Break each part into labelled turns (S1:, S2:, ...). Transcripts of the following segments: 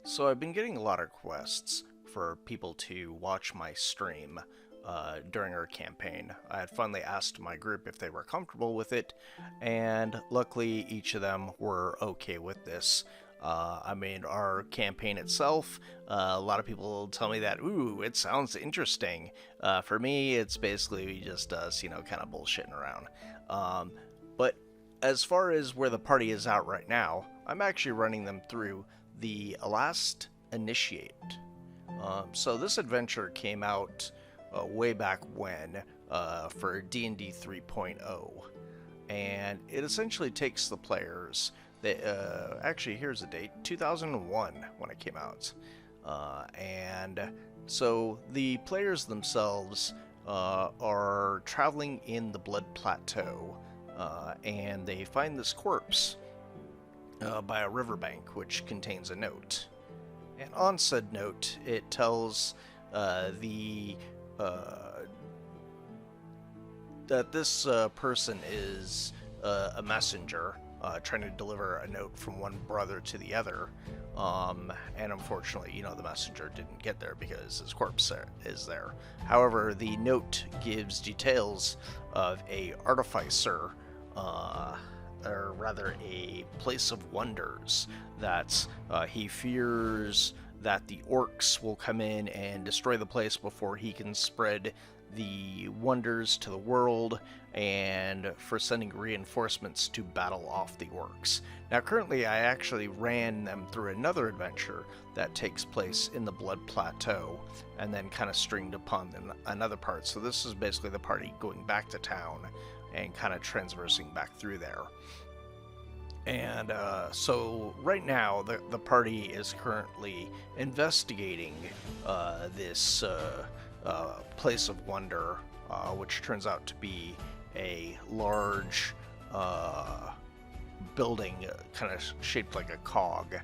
S1: So I've been getting a lot of requests for people to watch my stream during our campaign. I had finally asked my group if they were comfortable with it, and luckily each of them were okay with this. I mean, our campaign itself, a lot of people tell me that, ooh, it sounds interesting. For me, it's basically just us, kind of bullshitting around. But as far as where the party is out right now, I'm actually running them through the last Initiate. So this adventure came out way back when for D&D 3.0, and it essentially takes the players. Actually, here's the date: 2001 when it came out, and so the players themselves are traveling in the Blood Plateau, and they find this corpse by a riverbank, which contains a note. And on said note, it tells the that this person is a messenger trying to deliver a note from one brother to the other. And unfortunately, the messenger didn't get there because his corpse is there. However, the note gives details of a artificer, or rather a place of wonders, that he fears that the orcs will come in and destroy the place before he can spread the wonders to the world, and for sending reinforcements to battle off the orcs. Now currently I actually ran them through another adventure that takes place in the Blood Plateau and then kind of stringed upon another part. So this is basically the party going back to town and kind of transversing back through there. And so right now the party is currently investigating this place of wonder, which turns out to be a large building kind of shaped like a cog.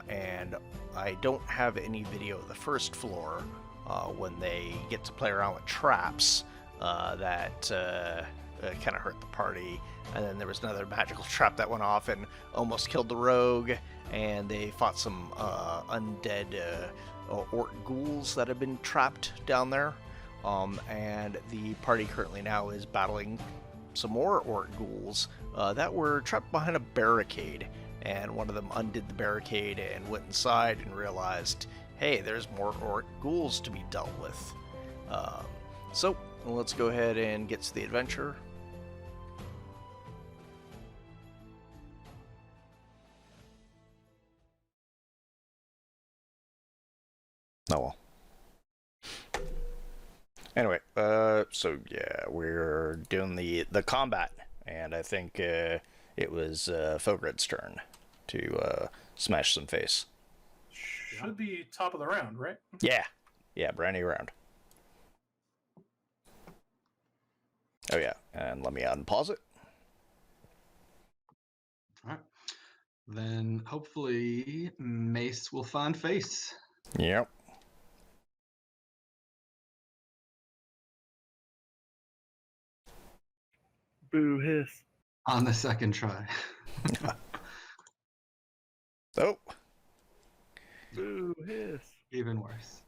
S1: And I don't have any video of the first floor when they get to play around with traps that kind of hurt the party. And then there was another magical trap that went off and almost killed the rogue, and they fought some undead orc ghouls that have been trapped down there. And the party currently now is battling some more orc ghouls that were trapped behind a barricade, and one of them undid the barricade and went inside and realized, hey, there's more orc ghouls to be dealt with. So let's go ahead and get to the adventure. Oh well. Anyway, so yeah, we're doing the combat, and I think it was Fogred's turn to smash some face.
S2: Should be top of the round, right?
S1: Yeah, brand new round. Oh yeah, and let me unpause it.
S3: All right. Then hopefully Mace will find face.
S1: Yep.
S4: Boo hiss.
S3: On the second try.
S1: Oh.
S4: Boo hiss.
S3: Even worse.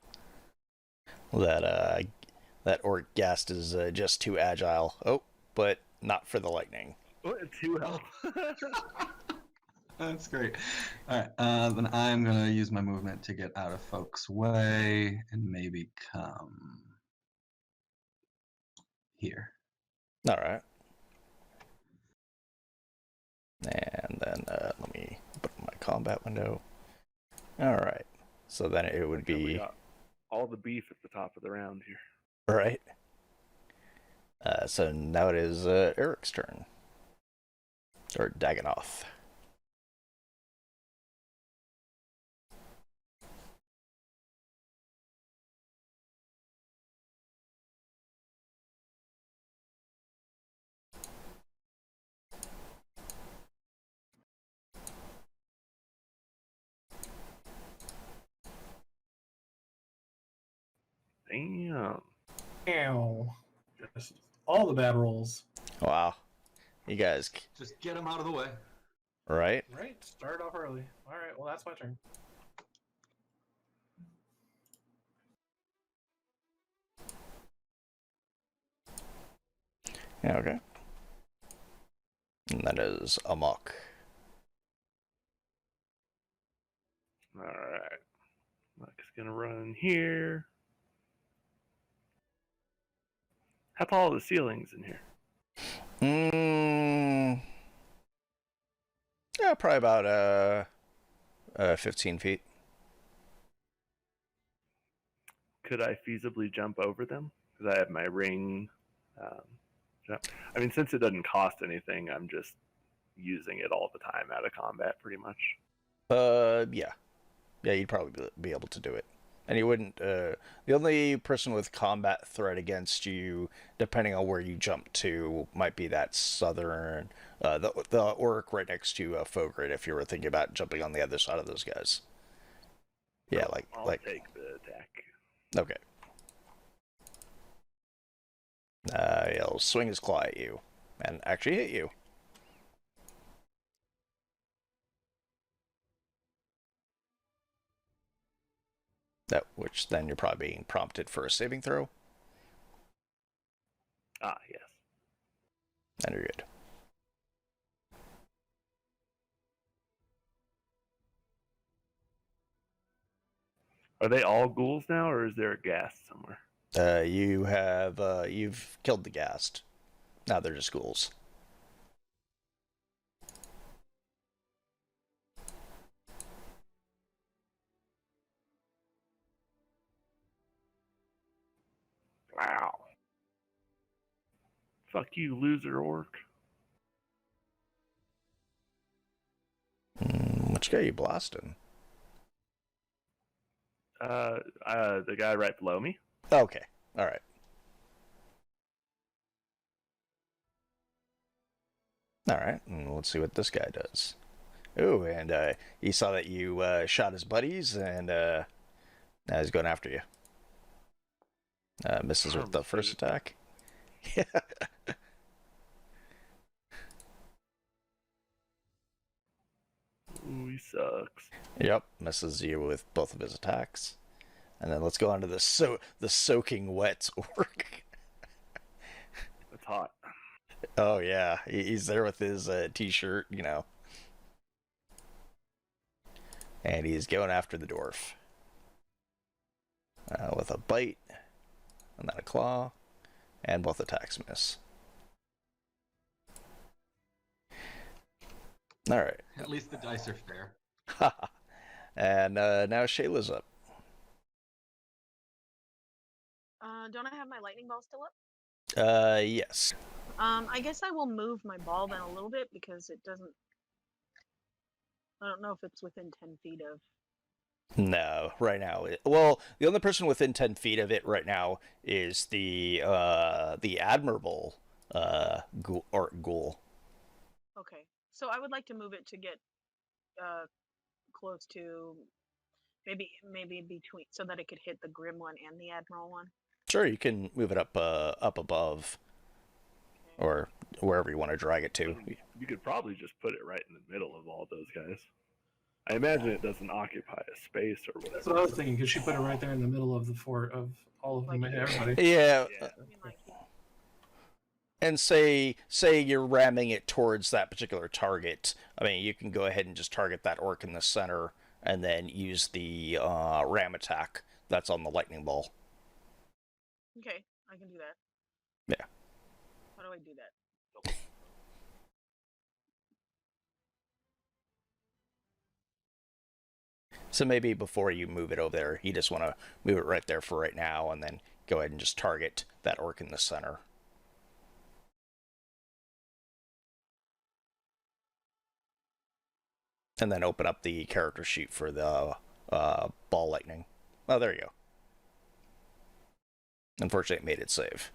S1: That orc ghast is just too agile. Oh, but not for the lightning.
S4: What? 2 health.
S3: That's great. All right. Then I'm going to use my movement to get out of folks' way and maybe come here.
S1: All right. And then let me put my combat window. All right. So then it would be...
S4: We got all the beef at the top of the round here.
S1: Right. So now it is Eric's turn. Or Dagonoth.
S4: Damn.
S2: Ow. Just all the bad rolls.
S1: Wow. You guys...
S3: Just get him out of the way.
S1: Right?
S2: Right, start off early. All right, well that's my turn.
S1: Yeah, okay. And that is Amok.
S4: Alright. Mike's gonna run in here. How tall are the ceilings in here?
S1: Yeah, probably about 15 feet.
S4: Could I feasibly jump over them? Because I have my ring. Jump. I mean, since it doesn't cost anything, I'm just using it all the time out of combat, pretty much.
S1: Yeah. Yeah, you'd probably be able to do it. And you wouldn't, the only person with combat threat against you, depending on where you jump to, might be that southern, the orc right next to Fogrid, if you were thinking about jumping on the other side of those guys. Yeah,
S4: I'll take the attack.
S1: Okay. He'll swing his claw at you, and actually hit you. That, which then you're probably being prompted for a saving throw,
S4: Ah, yes.
S1: and you're good.
S4: Are they all ghouls now, or is there a ghast somewhere?
S1: You've killed the ghast. Now they're just ghouls.
S4: Wow. Fuck you, loser orc.
S1: Which guy are you blasting?
S4: The guy right below me.
S1: Okay, all right. All right, and let's see what this guy does. Ooh, and he saw that you shot his buddies, and now he's going after you. Misses with the first attack. Yeah.
S4: Ooh, he sucks.
S1: Yep, misses you with both of his attacks. And then let's go on to the soaking wet orc.
S4: It's hot.
S1: Oh yeah, he's there with his t-shirt, you know. And he's going after the dwarf. With a bite, and then a claw, and both attacks miss. Alright.
S3: At least the dice are fair.
S1: And now Shayla's up.
S5: Don't I have my lightning ball still up?
S1: Yes.
S5: I guess I will move my ball then a little bit because it doesn't. I don't know if it's within 10 feet of.
S1: No, right now. Well, the only person within 10 feet of it right now is the admirable ghoul.
S5: Okay, so I would like to move it to get close to maybe between so that it could hit the grim one and the admiral one.
S1: Sure, you can move it up above,
S5: Okay.
S1: or wherever you want to drag it to.
S4: You could probably just put it right in the middle of all those guys. I imagine it doesn't occupy a space or whatever.
S2: That's what I was thinking, because she put it right there in the middle of the fort of all of them,
S5: Like-
S2: everybody.
S1: Yeah,
S4: Yeah.
S5: I mean, like,
S1: and say you're ramming it towards that particular target. I mean, you can go ahead and just target that orc in the center, and then use the ram attack that's on the lightning ball.
S5: okay, I can do that.
S1: Yeah.
S5: How do I do that?
S1: So maybe before you move it over there, you just want to move it right there for right now, and then go ahead and just target that orc in the center. And then open up the character sheet for the ball lightning. Oh, there you go. Unfortunately, it made it save.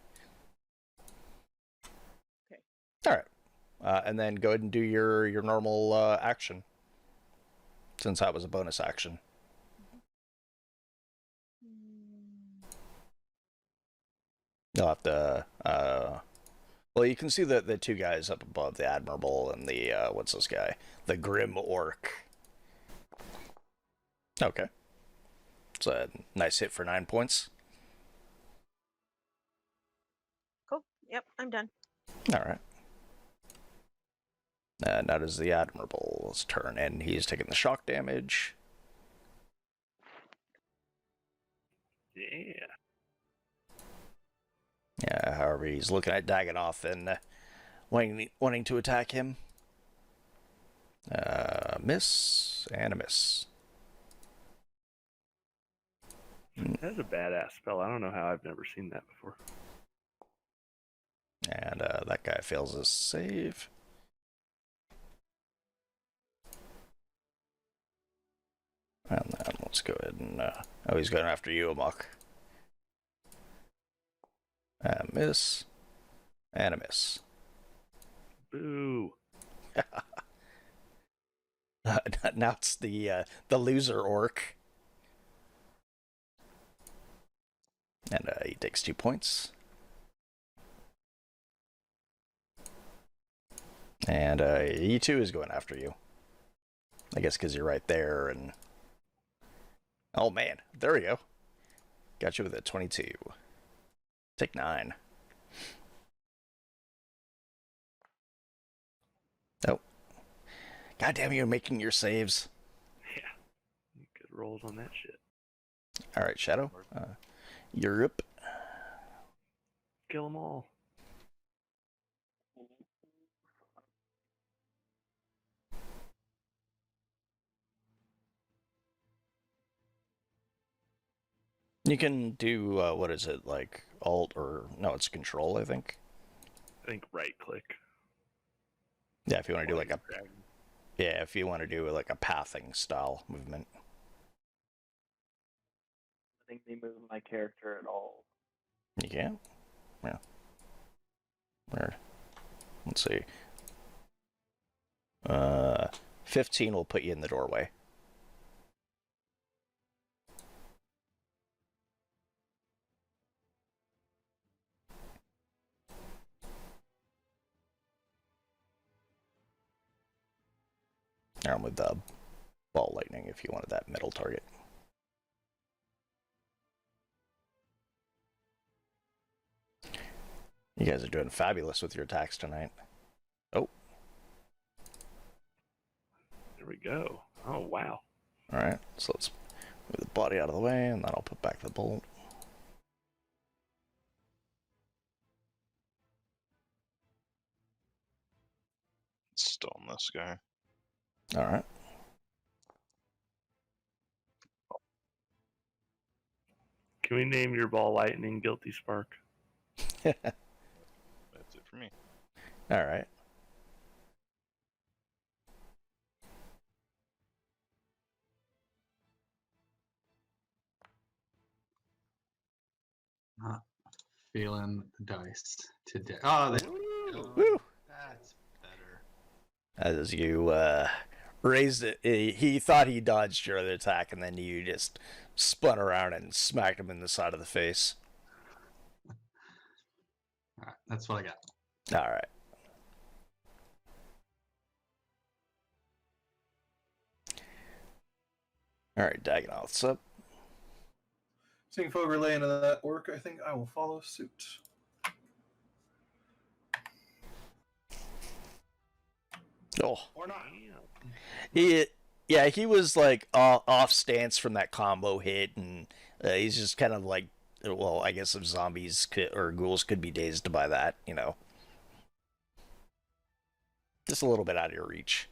S5: Okay.
S1: All right. And then go ahead and do your normal action, since that was a bonus action. You'll have to Well, you can see the two guys up above, the Admirable and the, what's this guy? The Grim Orc. Okay. It's a nice hit for 9 points.
S5: Cool. Yep, I'm done.
S1: Alright. And that is the Admirable's turn, and he's taking the shock damage.
S4: Yeah.
S1: Yeah, however, he's looking at Dagonoth and wanting to attack him. Miss, and a miss.
S4: That's a badass spell. I don't know how I've never seen that before.
S1: And that guy fails his save. And then let's go ahead and... oh, he's going after you, Amok. Miss. And a miss.
S4: Boo.
S1: Now it's the loser orc. And he takes 2 points. And he too is going after you. I guess because you're right there and... Oh man, there we go. Got you with a 22. Take 9. Oh. God damn, you're making your saves.
S4: Yeah. Good rolls on that shit.
S1: Alright, Shadow. You're up.
S4: Kill them all.
S1: You can do, what is it, like Alt or... No, it's Control, I think.
S4: I think right click.
S1: Yeah, if you want to do like a...
S4: Grab.
S1: Yeah, if you want to do like a pathing style movement.
S6: I think they move my character at all.
S1: You can? Yeah. Where? Let's see. 15 will put you in the doorway. Arm with the ball lightning if you wanted that middle target. You guys are doing fabulous with your attacks tonight. Oh.
S4: There we go. Oh, wow.
S1: Alright, so let's move the body out of the way, and then I'll put back the bolt.
S7: Stone this guy.
S1: Alright.
S4: Can we name your ball lightning Guilty Spark?
S7: That's it for me.
S1: Alright.
S3: Not feeling the dice today. Oh, there we go.
S1: Woo!
S3: That's better.
S1: As you raised it, he thought he dodged your other attack, and then you just spun around and smacked him in the side of the face.
S3: All right, that's what I got.
S1: Alright. Alright, Dagonoth's up.
S2: Seeing Fogre lay into that orc, I think I will follow suit.
S1: Oh.
S2: Or not.
S1: He was like off stance from that combo hit, and he's just kind of like, well, I guess if zombies or ghouls could be dazed by that, you know. Just a little bit out of your reach.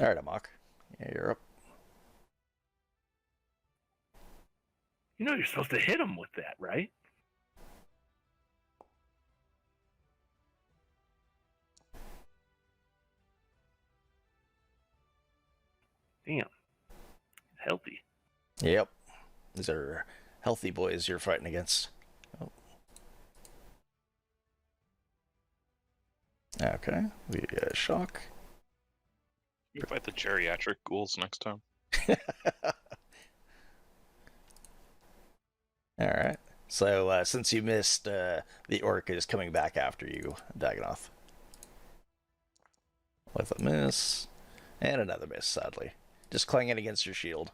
S1: Alright, Amok. Yeah, you're up.
S4: You know you're supposed to hit him with that, right? Damn. Healthy.
S1: Yep. These are healthy boys you're fighting against. Oh. Okay. We shock.
S7: You fight the geriatric ghouls next time.
S1: Alright. So since you missed, the orc is coming back after you, Dagonoth. With a miss. And another miss, sadly. Just clanging against your shield.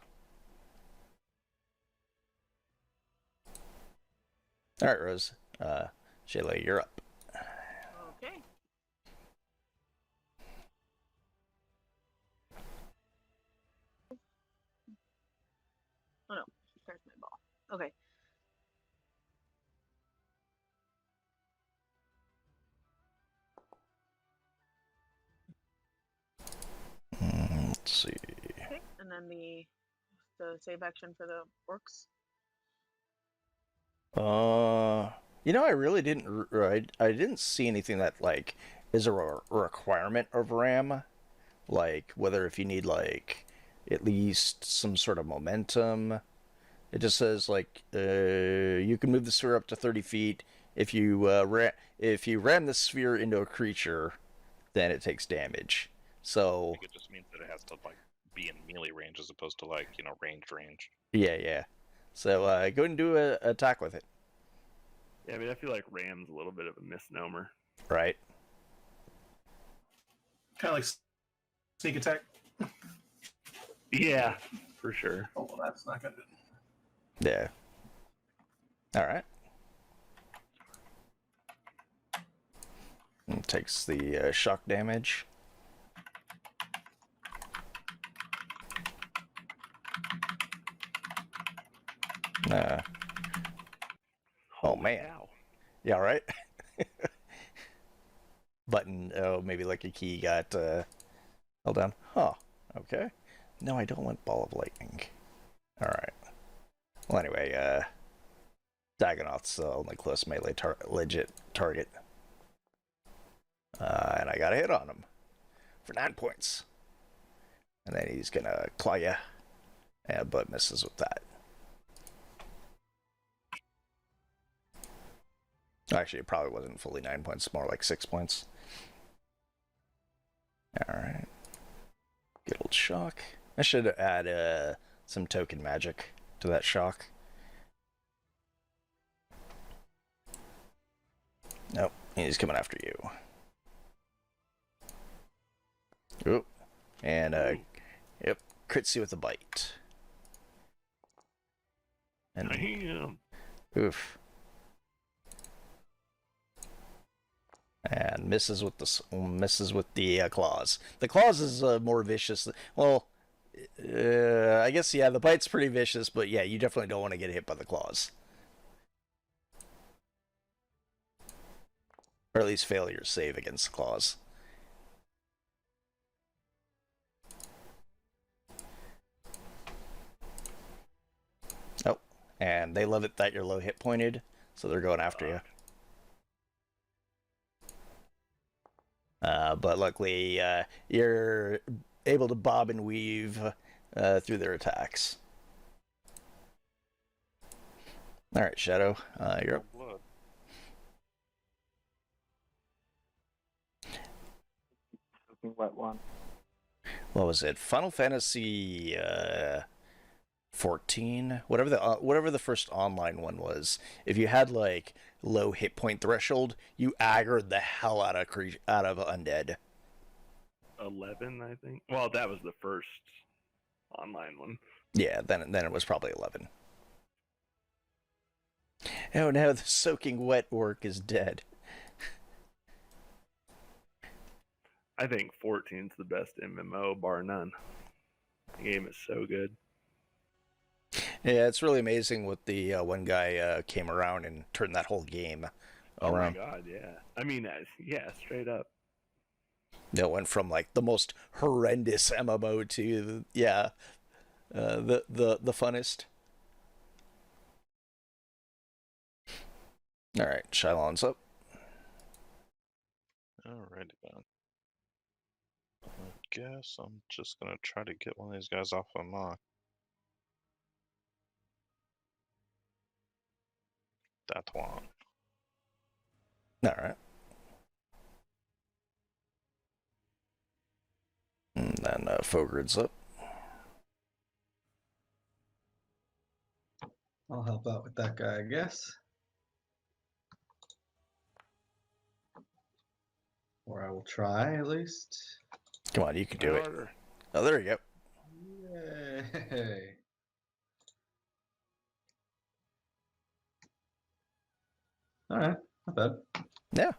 S1: Alright, Rose. Shayla, you're up.
S5: Okay. Oh no, there's my ball. Okay.
S1: Let's see.
S5: Okay, and then the save action for the orcs.
S1: I really didn't. I didn't see anything that like is a requirement of RAM. Like whether if you need like at least some sort of momentum. It just says like you can move the sphere up to 30 feet. If you if you ram the sphere into a creature, then it takes damage.
S7: I
S1: So
S7: think it just means that it has to like be in melee range as opposed to like range.
S1: yeah. So go ahead and do a attack with it.
S4: Yeah, I mean, I feel like Ram's a little bit of a misnomer.
S1: Right.
S2: Kind of like sneak attack.
S4: Yeah, for sure.
S2: Oh, well, that's not good.
S1: Yeah. All right. And takes the shock damage. Oh
S4: Holy
S1: man.
S4: cow.
S1: Yeah, right. Button. Oh, maybe like a key got held down. Huh. Okay. No, I don't want ball of lightning. All right. Well, anyway, Dagonoth's the only close melee legit target. And I got a hit on him for 9 points. And then he's gonna claw ya, but misses with that. Actually, it probably wasn't fully 9 points, more like 6 points. Alright. Good old shock. I should add some token magic to that shock. Nope, he's coming after you. Oop. And, yep, crits you with a bite. And,
S4: Damn.
S1: oof. And misses with the claws. The claws is more vicious. Well, I guess yeah, the bite's pretty vicious, but yeah, you definitely don't want to get hit by the claws, or at least fail your save against the claws. Oh, and they love it that you're low hit pointed, so they're going after you. But luckily, you're able to bob and weave through their attacks. All right, Shadow, you're up.
S7: Blood.
S6: Soaking wet one.
S1: What was it? Final Fantasy 14, whatever the first online one was. If you had like low hit point threshold, you aggroed the hell out of undead.
S4: 11, I think. Well, that was the first online one.
S1: Yeah, then it was probably 11. Oh no, the soaking wet orc is dead.
S4: I think 14's the best MMO, bar none. The game is so good.
S1: Yeah, it's really amazing what the one guy came around and turned that whole game around.
S4: Oh my god, yeah. I mean, yeah, straight up.
S1: It went from like the most horrendous MMO to the funnest. All right, Shylon's up.
S7: Alrighty then. I guess I'm just gonna try to get one of these guys off of mock. That one.
S1: All right. And then Fogrid's up.
S3: I'll help out with that guy, I guess. Or I will try at least.
S1: Come on, you can do it.
S4: Harder.
S1: Oh, there you go.
S3: Yay. All right, not bad.
S1: Yeah.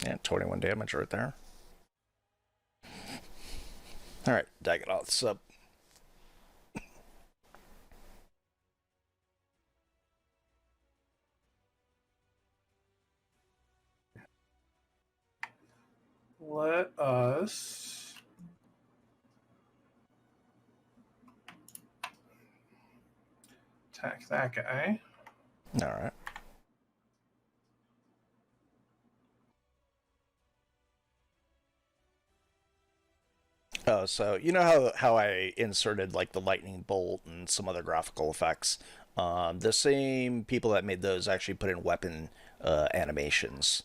S1: Yeah, 21 damage right there. All right, Dagonoth's up.
S2: Let us attack that guy.
S1: All right. Oh, so you know how I inserted like the lightning bolt and some other graphical effects? The same people that made those actually put in weapon animations.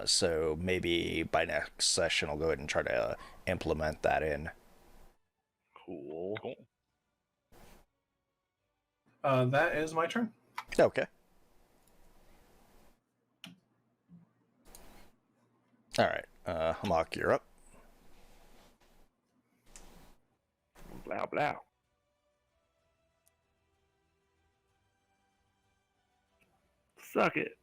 S1: So maybe by next session I'll go ahead and try to implement that in.
S4: Cool.
S7: Cool.
S2: That is my turn.
S1: Okay. All right. Hamak, you're up.
S4: Blah blah. Suck it.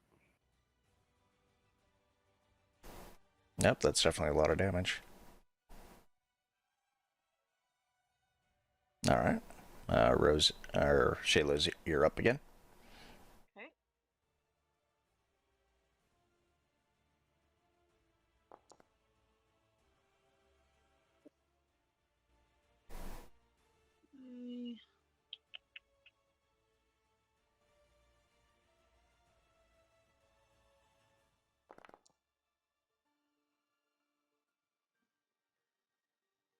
S1: Yep, that's definitely a lot of damage. All right. Rose or Shayla's, you're up again.
S5: Okay. Mm,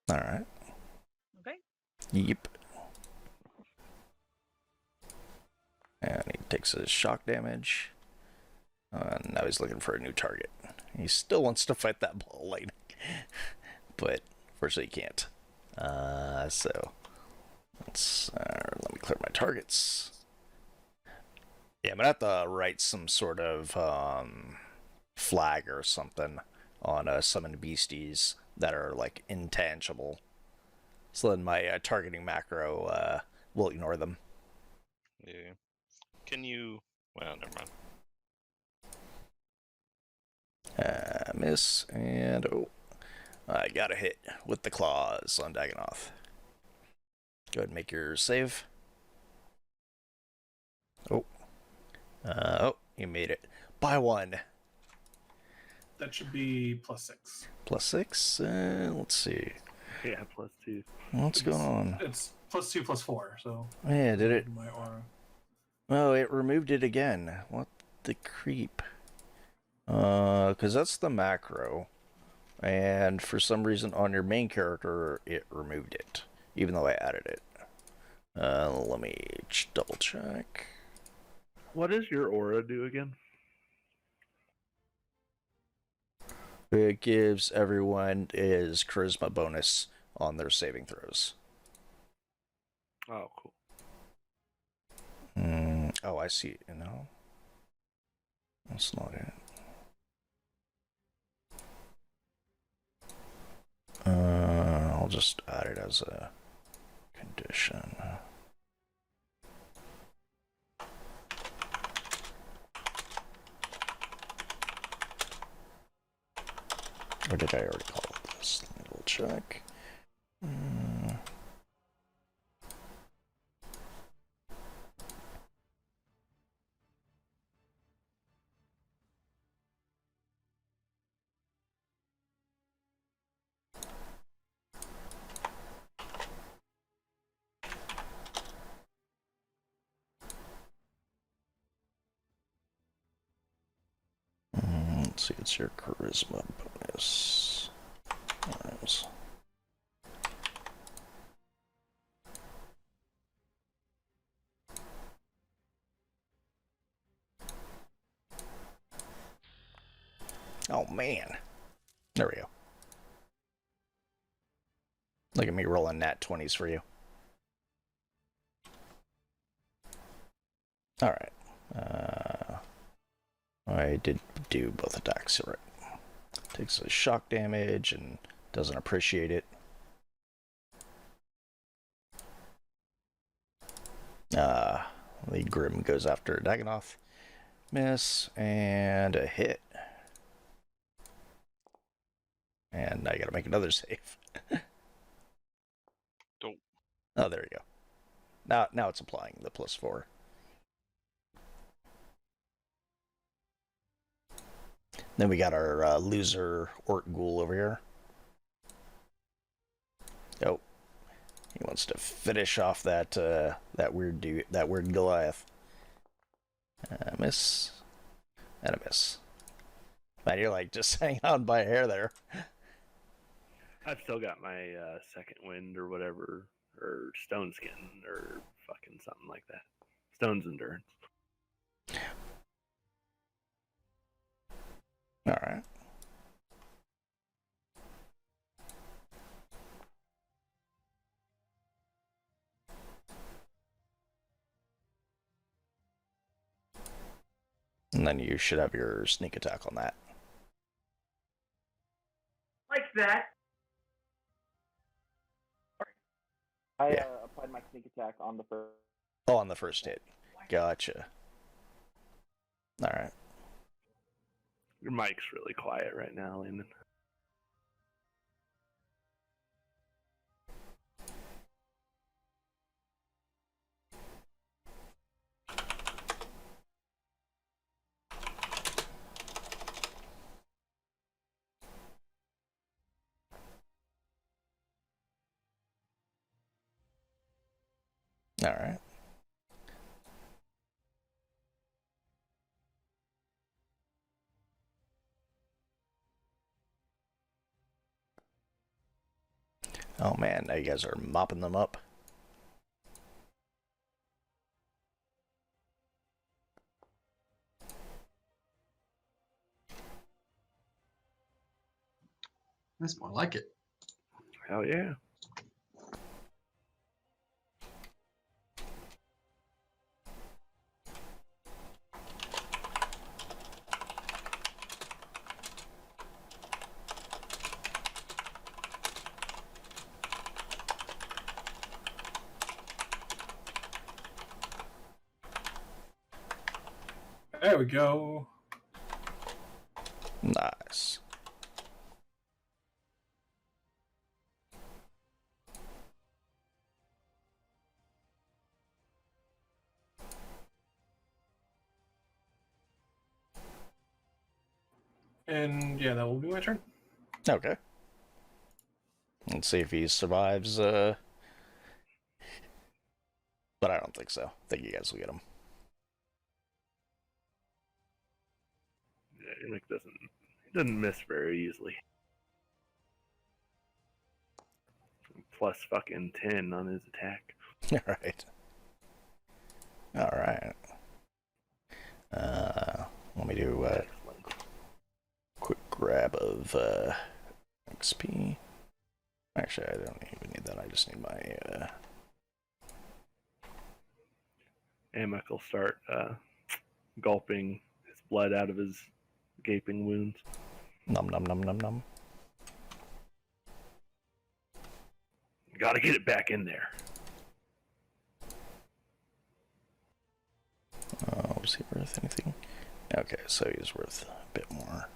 S1: All right.
S5: Okay.
S1: Yep. And he takes his shock damage. And now he's looking for a new target. He still wants to fight that ball of lightning. But unfortunately he can't. So let's let me clear my targets. Yeah, I'm gonna have to write some sort of flag or something on summon beasties that are like intangible. So then my targeting macro will ignore them.
S7: Yeah. Can you? Well, never mind.
S1: Miss, and oh, I got a hit with the claws on Dagonoth. Go ahead and make your save. Oh, you made it by 1.
S2: That should be +6.
S1: +6. Let's see.
S4: Yeah, +2.
S1: What's going on?
S2: It's +2 +4. So
S1: Yeah, did it?
S2: my aura.
S1: Oh, it removed it again. What the creep? Because that's the macro. And for some reason on your main character, it removed it. Even though I added it. Let me double check.
S4: What does your aura do again?
S1: It gives everyone his charisma bonus on their saving throws.
S4: Oh, cool.
S1: Oh, I see. No. That's not it. I'll just add it as a condition. Or did I already call it this? Let me double check. Let's see, it's your charisma bonus. Nice. Oh man. There we go. Look at me rolling nat 20s for you. Alright. I did do both attacks, right? Takes a shock damage and doesn't appreciate it. The Grim goes after Dagonoth. Miss, and a hit. And I gotta make another save.
S7: Don't.
S1: Oh, there you go. Now it's applying the +4. Then we got our loser Orc Ghoul over here. Oh, he wants to finish off that that weird dude, that weird Goliath. Miss, and a miss. Man, you're like just hanging on by a hair there.
S4: I've still got my second wind or whatever, or stone skin, or fucking something like that. Stone's endurance.
S1: All right. And then you should have your sneak attack on that.
S6: Like that. I
S1: Yeah.
S6: applied my sneak attack on the first.
S1: Oh, on the first hit. Gotcha. All right.
S4: Your mic's really quiet right now, Landon.
S1: All right. Oh man, now you guys are mopping them up.
S3: That's more like it.
S4: Hell yeah.
S2: There we go.
S1: Nice.
S2: And yeah, that will be my turn.
S1: Okay. Let's see if he survives. But I don't think so. I think you guys will get him.
S4: Yeah, your mic doesn't miss very easily. Plus fucking 10 on his attack.
S1: All right. All right. Let me do a
S4: Excellent.
S1: quick grab of XP. Actually, I don't even need that. I just need my.
S4: Amok will start gulping his blood out of his gaping wounds.
S1: Num num num num num.
S4: Gotta get it back in there.
S1: Was he worth anything? Okay, so he's worth a bit more.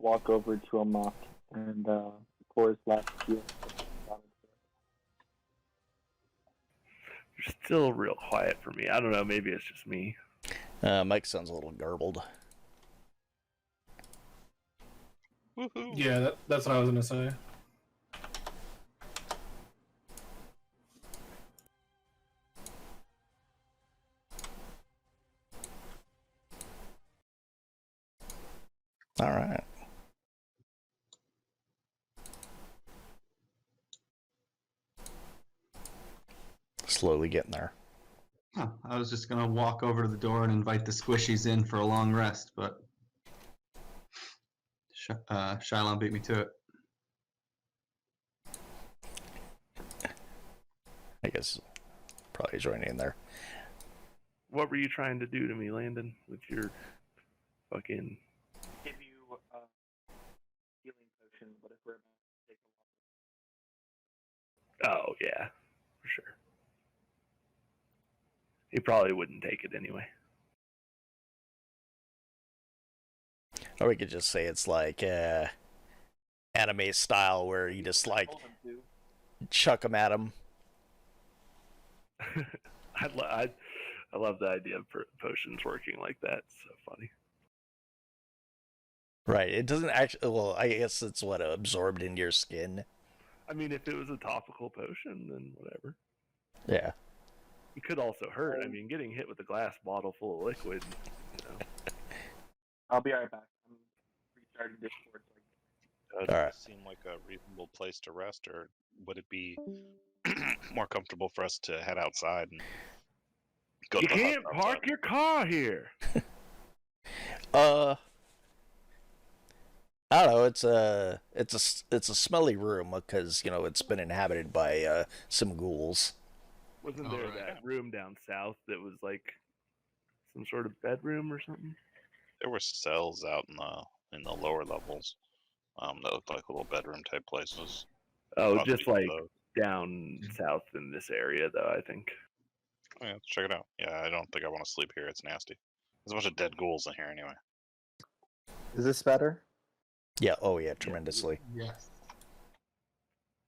S6: Walk over to a mock and pour his last heal.
S4: You're still real quiet for me. I don't know. Maybe it's just me.
S1: Mike sounds a little garbled.
S7: Woohoo!
S2: Yeah, that's what I was gonna say.
S1: All right. Slowly getting there.
S3: Oh, I was just gonna walk over to the door and invite the squishies in for a long rest, but Shylon beat me to it.
S1: I guess probably joining in there.
S4: What were you trying to do to me, Landon, with your fucking...
S6: Give you a healing potion, but if we're about to take a lot.
S4: Oh, yeah, for sure. He probably wouldn't take it anyway.
S1: Or we could just say it's like anime style where you just like chuck them at him.
S4: I love the idea of potions working like that. It's so funny.
S1: Right. It doesn't actually. Well, I guess it's what absorbed into your skin.
S4: I mean, if it was a topical potion, then whatever.
S1: Yeah.
S4: It could also hurt. I mean, getting hit with a glass bottle full of liquid, you know.
S6: I'll be right back. I'm restarting Discord.
S7: Does
S1: All right.
S7: it seem like a reasonable place to rest, or would it be more comfortable for us to head outside and go
S4: You
S7: to the hut
S4: can't
S7: outside?
S4: park your car here.
S1: I don't know. It's a smelly room because it's been inhabited by some ghouls.
S4: Wasn't
S3: Oh,
S4: there
S3: right.
S4: that room down south that was like some sort of bedroom or something?
S7: There were cells out in the lower levels. That looked like little bedroom type places.
S4: Oh,
S7: Possibly
S4: just like
S7: those.
S4: down south in this area, though, I think.
S7: Oh, yeah, let's check it out. Yeah, I don't think I want to sleep here. It's nasty. There's a bunch of dead ghouls in here anyway.
S8: Is this better?
S1: Yeah. Oh yeah. Tremendously.
S3: Yes.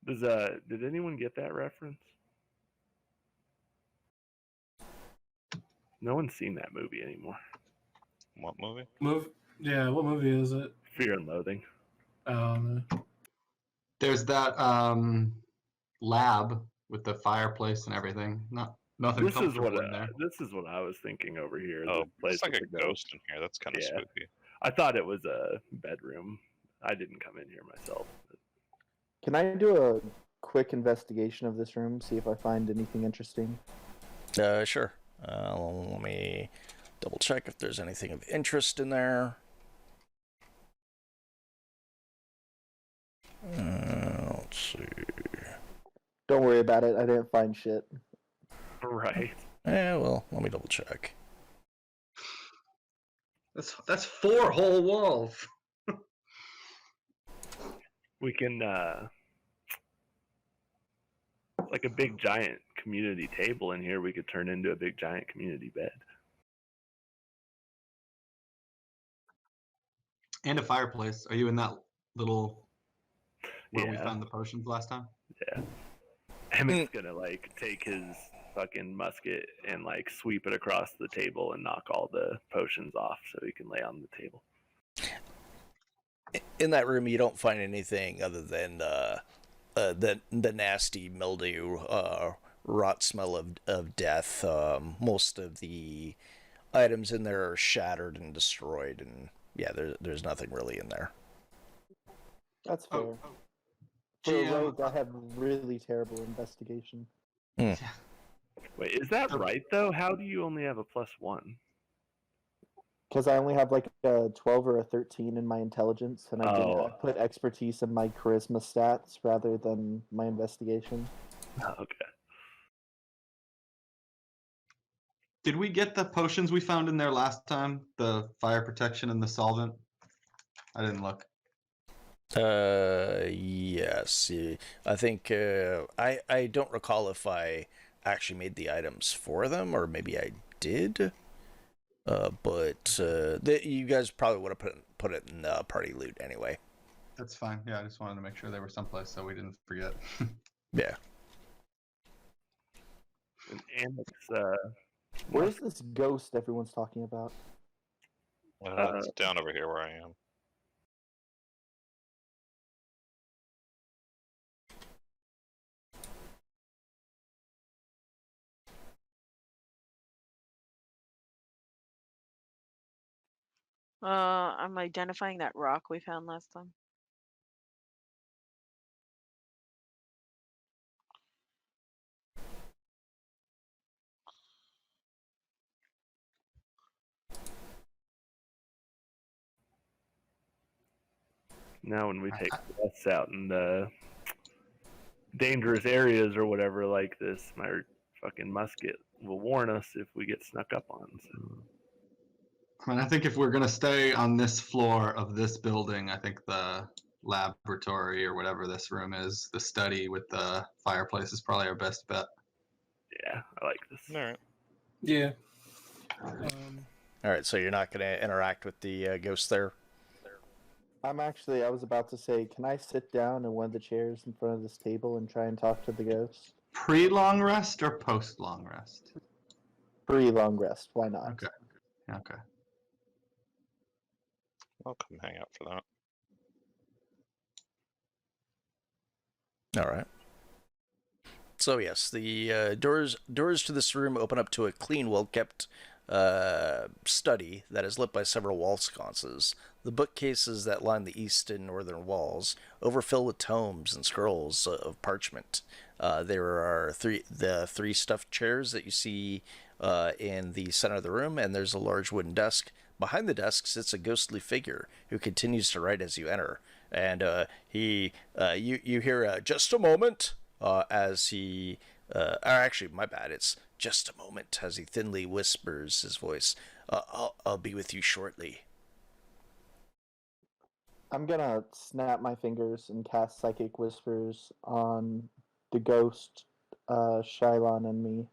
S4: Did anyone get that reference? No one's seen that movie anymore.
S7: What movie?
S2: Yeah, what movie is it?
S4: Fear and Loathing.
S2: No.
S3: There's that lab with the fireplace and everything. Nothing
S4: This is
S3: comfortable
S4: what
S3: in there.
S4: this is what I was thinking over here.
S7: Oh,
S4: the place
S7: it's like a
S4: with the
S7: ghost in here. That's kind of
S4: Yeah.
S7: spooky.
S4: I thought it was a bedroom. I didn't come in here myself.
S8: Can I do a quick investigation of this room, see if I find anything interesting?
S1: Sure. Let me double check if there's anything of interest in there. Let's see.
S8: Don't worry about it. I didn't find shit.
S4: Right.
S1: Well, let me double check.
S3: That's 4 whole walls.
S4: We can like a big giant community table in here we could turn into a big giant community bed.
S3: And a fireplace. Are you in that little where we
S4: Yeah.
S3: found the potions last time?
S4: Yeah. Emmett's gonna like take his fucking musket and like sweep it across the table and knock all the potions off so he can lay on the table.
S1: In that room, you don't find anything other than the nasty mildew, rot smell of death. Most of the items in there are shattered and destroyed, and yeah, there's nothing really in there.
S8: That's fair.
S3: Oh,
S8: For a
S3: GM,
S8: rogue, I have really terrible investigation.
S4: Wait, is that right though? How do you only have a +1?
S8: Because I only have like a 12 or a 13 in my intelligence, and I did
S4: Oh.
S8: put expertise in my charisma stats rather than my investigation.
S4: Okay.
S3: Did we get the potions we found in there last time? The fire protection and the solvent? I didn't look.
S1: Yes. I think I don't recall if I actually made the items for them, or maybe I did. But you guys probably would have put it in the party loot anyway.
S3: That's fine. Yeah, I just wanted to make sure they were someplace so we didn't forget.
S1: Yeah.
S4: And Emmett,
S8: Where's this ghost everyone's talking about?
S7: It's down over here where I am.
S5: I'm identifying that rock we found last time.
S4: Now when we take us out in the dangerous areas or whatever like this, my fucking musket will warn us if we get snuck up on. So.
S3: I mean, I think if we're gonna stay on this floor of this building, I think the laboratory or whatever this room is, the study with the fireplace is probably our best bet.
S4: Yeah, I like this.
S7: All right.
S2: Yeah.
S1: All right, so you're not going to interact with the ghost there?
S8: I was about to say, can I sit down in one of the chairs in front of this table and try and talk to the ghost?
S3: Pre-long rest or post-long rest?
S8: Pre-long rest, why not?
S3: Okay. Okay.
S7: I'll come hang out for that.
S1: All right. So yes, the doors to this room open up to a clean, well-kept study that is lit by several wall sconces. The bookcases that line the east and northern walls overfill with tomes and scrolls of parchment. There are three stuffed chairs that you see in the center of the room, and there's a large wooden desk. Behind the desk sits a ghostly figure who continues to write as you enter. And you hear just a moment as he, or actually, my bad, it's just a moment as he thinly whispers his voice. I'll be with you shortly.
S8: I'm gonna snap my fingers and cast Psychic Whispers on the ghost, Shylon, and me.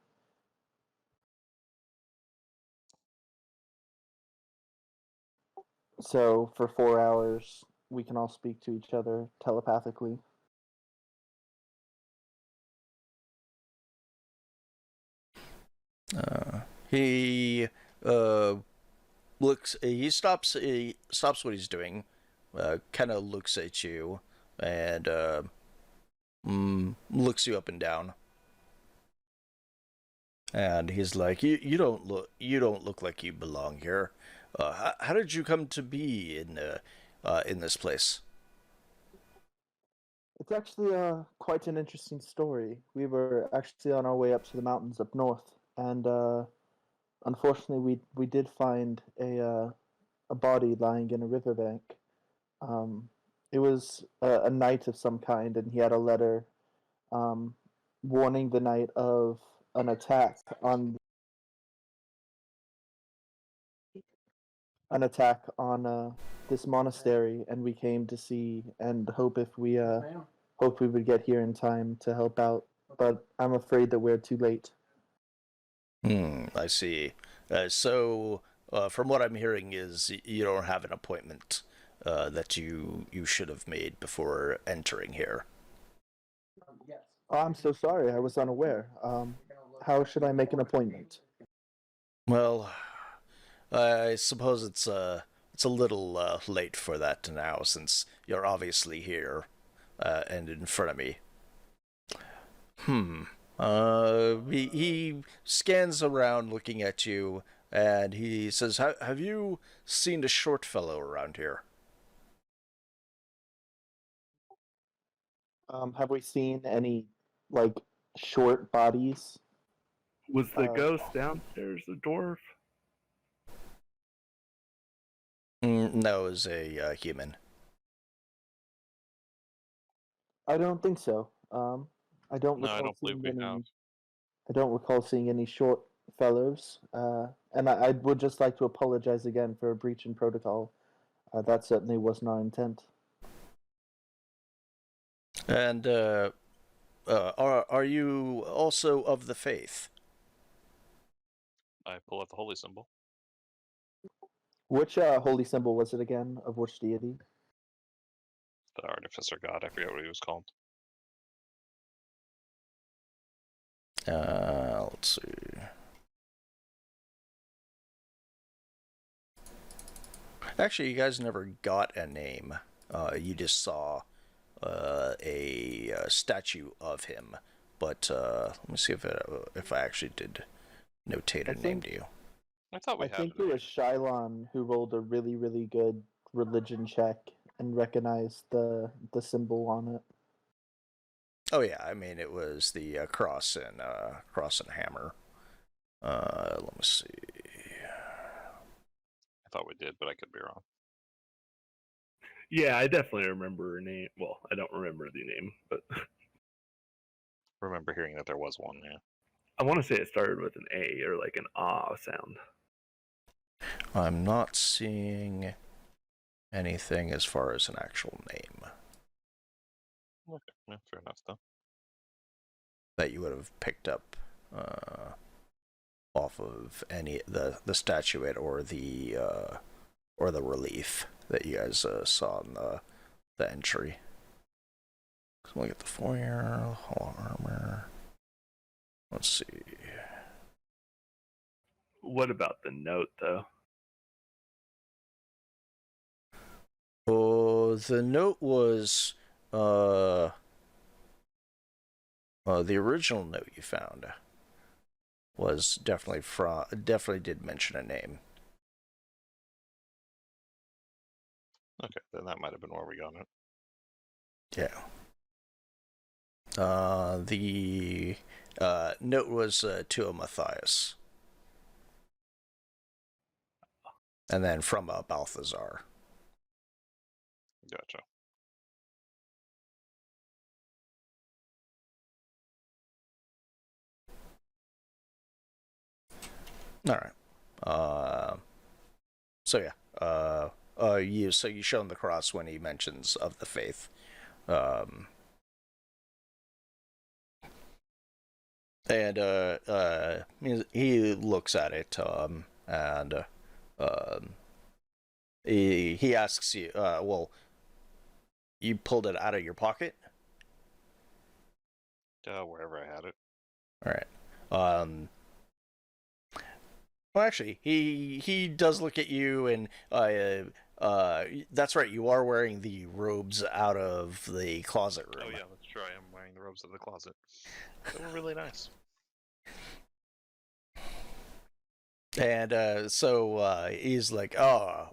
S8: So for 4 hours, we can all speak to each other telepathically.
S1: He looks. He stops what he's doing, kind of looks at you, and looks you up and down. And he's like, "You don't look like you belong here. How did you come to be in this place?"
S8: It's actually quite an interesting story. We were actually on our way up to the mountains up north, and unfortunately, we did find a body lying in a riverbank. It was a knight of some kind, and he had a letter warning the knight of an attack on this monastery, and we came to see and hope we would get here in time to help out. But I'm afraid that we're too late.
S1: I see. So, from what I'm hearing, is you don't have an appointment that you should have made before entering here.
S8: Oh, I'm so sorry. I was unaware. How should I make an appointment?
S1: Well, I suppose it's a little late for that now, since you're obviously here and in front of me. He scans around looking at you, and he says, have you seen a short fellow around here?
S8: Have we seen any, like, short bodies?
S4: Was the ghost downstairs a dwarf?
S1: No, it was a human.
S8: I don't think so. I don't
S7: No, I
S8: recall
S7: don't believe
S8: seeing
S7: we
S8: any.
S7: have.
S8: I don't recall seeing any short fellows. And I would just like to apologize again for a breach in protocol. That certainly wasn't our intent.
S1: And are you also of the faith?
S7: I pull out the holy symbol.
S8: Which holy symbol was it again? Of which deity?
S7: The artificer god. I forget what he was called.
S1: Let's see. Actually, you guys never got a name. You just saw a statue of him. But let me see if I actually did notate a name to you.
S7: I thought we
S8: I
S7: had.
S8: think it was Shylon who rolled a really, really good religion check and recognized the symbol on it.
S1: Oh yeah, I mean it was the cross and hammer. Let me see.
S7: I thought we did, but I could be wrong.
S4: Yeah, I definitely remember her name. Well, I don't remember the name, but
S7: Remember hearing that there was one. Yeah.
S4: I want to say it started with an A or like an ah sound.
S1: I'm not seeing anything as far as an actual name
S7: Okay. Yeah, fair enough though.
S1: that you would have picked up off of any the statuette or the relief that you guys saw in the entry. So we'll get the foyer, hall armor. Let's see.
S4: What about the note, though?
S1: Oh, the note was the original note you found was definitely did mention a name.
S7: Okay, then that might have been where we got it.
S1: Yeah. The note was to a Matthias. And then from Balthazar.
S7: Gotcha.
S1: All right. So yeah. You show him the cross when he mentions of the faith. And he looks at it, and he asks you, well, you pulled it out of your pocket?
S7: Wherever I had it.
S1: All right. Well, actually, he does look at you, and that's right. You are wearing the robes out of the closet room.
S7: Oh yeah, that's true. I am wearing the robes of the closet. They were really nice.
S1: And so he's like, "Oh,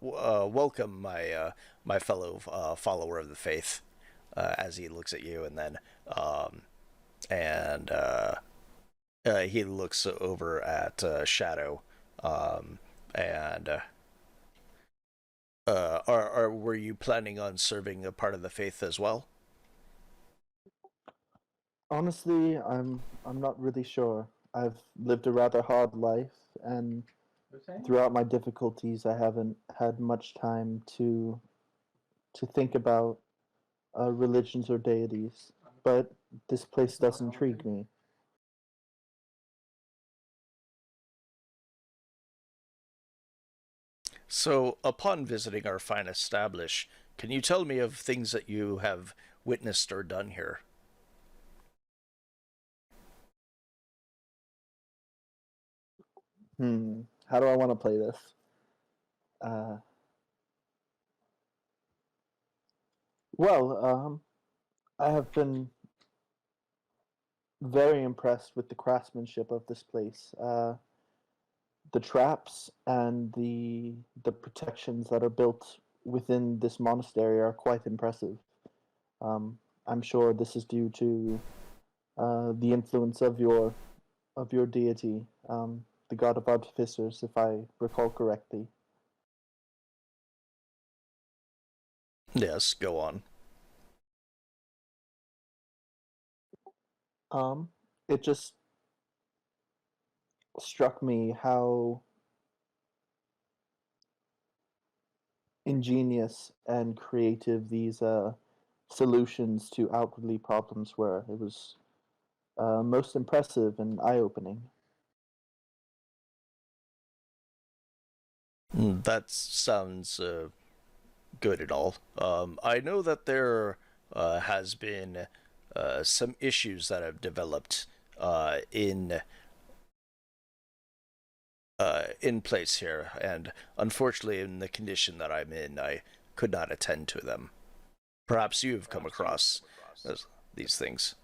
S1: welcome, my fellow follower of the faith," as he looks at you, and then he looks over at Shadow, and were you planning on serving a part of the faith as well?
S8: Honestly, I'm not really sure. I've lived a rather hard life, and throughout my difficulties, I haven't had much time to think about religions or deities. But this place does intrigue me.
S1: So, upon visiting our fine establish, can you tell me of things that you have witnessed or done here?
S8: How do I want to play this? Well, I have been very impressed with the craftsmanship of this place. The traps and the protections that are built within this monastery are quite impressive. I'm sure this is due to the influence of your deity, the god of artificers, if I recall correctly.
S1: Yes, go on.
S8: It just struck me how ingenious and creative these solutions to outwardly problems were. It was most impressive and eye-opening.
S1: That sounds good and all. I know that there has been some issues that have developed in place here, and unfortunately, in the condition that I'm in, I could not attend to them. Perhaps you've come across these things.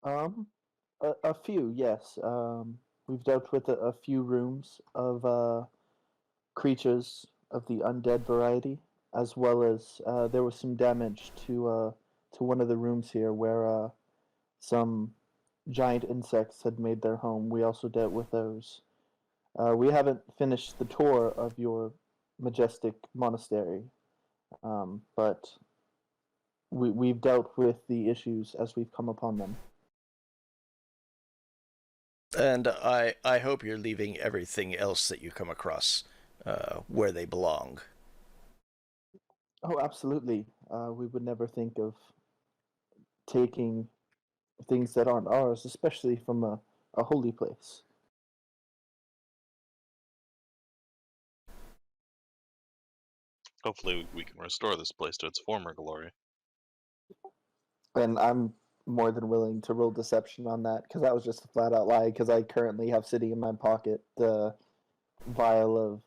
S8: A few, yes. We've dealt with a few rooms of creatures of the undead variety, as well as there was some damage to one of the rooms here where some giant insects had made their home. We also dealt with those. We haven't finished the tour of your majestic monastery. but we've dealt with the issues as we've come upon them.
S1: And I hope you're leaving everything else that you come across where they belong.
S8: Oh, absolutely. We would never think of taking things that aren't ours, especially from a holy place.
S7: Hopefully, we can restore this place to its former glory.
S8: And I'm more than willing to roll deception on that, because that was just a flat out lie, because I currently have sitting in my pocket the vial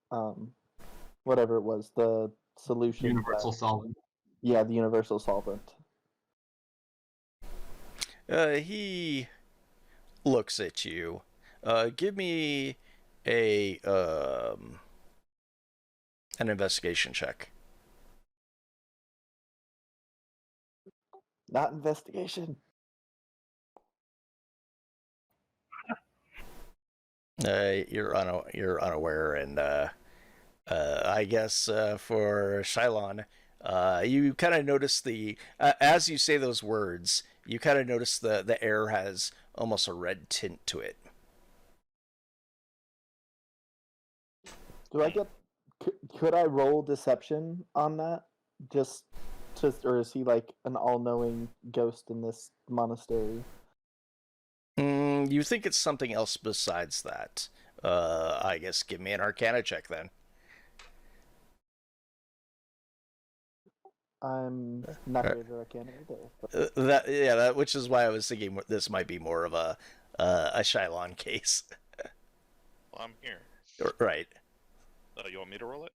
S8: of whatever it was, the solution.
S3: Universal solvent.
S8: Yeah, the universal solvent.
S1: He looks at you. Give me an investigation check.
S8: Not investigation.
S1: You're unaware, and I guess for Shylon, you kind of notice as you say those words, you kind of notice the air has almost a red tint to it.
S8: Do I get? Could I roll deception on that? Or is he like an all-knowing ghost in this monastery?
S1: You think it's something else besides that? I guess give me an Arcana check then.
S8: I'm not very good at Arcana either.
S1: That which is why I was thinking this might be more of a Shylon case.
S7: Well, I'm here.
S1: Right.
S7: You want me to roll it?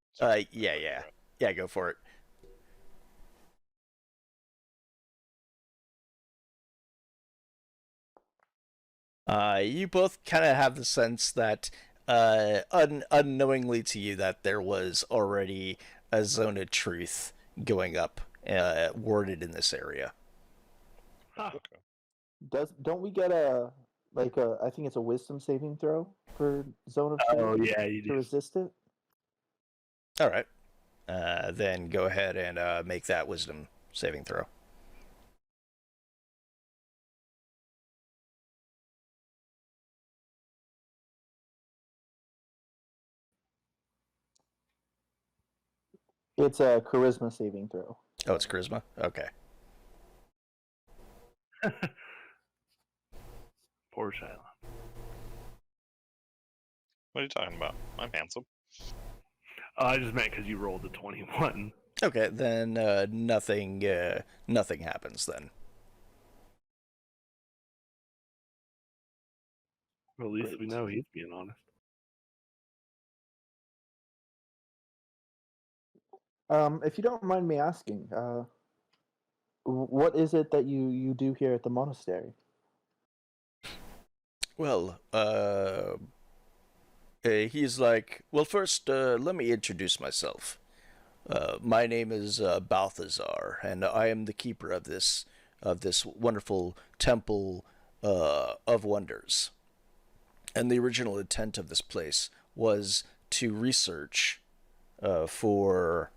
S1: Yeah. Go for it. You both kind of have the sense that, unknowingly to you, that there was already a zone of truth going up, warded in this area.
S4: Huh.
S7: Okay.
S8: Don't we get I think it's a wisdom saving throw for zone of truth?
S4: Oh yeah, you
S8: to
S4: do.
S8: resist it.
S1: All right. Then go ahead and make that wisdom saving throw.
S8: It's a charisma saving throw.
S1: Oh, it's charisma? Okay.
S4: Poor Shiloh.
S7: What are you talking about? I'm handsome.
S4: I just meant because you rolled a 21.
S1: Okay, then nothing happens then.
S4: Well, at least
S8: Great.
S4: we know he's being honest.
S8: If you don't mind me asking, what is it that you do here at the monastery?
S1: Well, he's like, well, first, let me introduce myself. My name is Balthazar, and I am the keeper of this wonderful temple of wonders. And the original intent of this place was to research for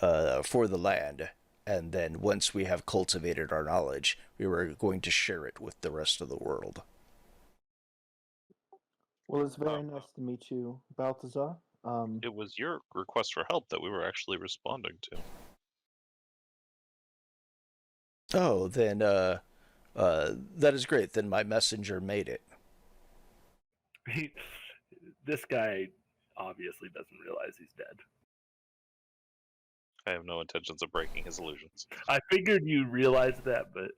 S1: the land, and then once we have cultivated our knowledge, we were going to share it with the rest of the world.
S8: Well, it's very nice to meet you, Balthazar.
S7: It was your request for help that we were actually responding to.
S1: Oh, then that is great. Then my messenger made it.
S4: This guy obviously doesn't realize he's dead.
S7: I have no intentions of breaking his illusions.
S4: I figured you realized that, but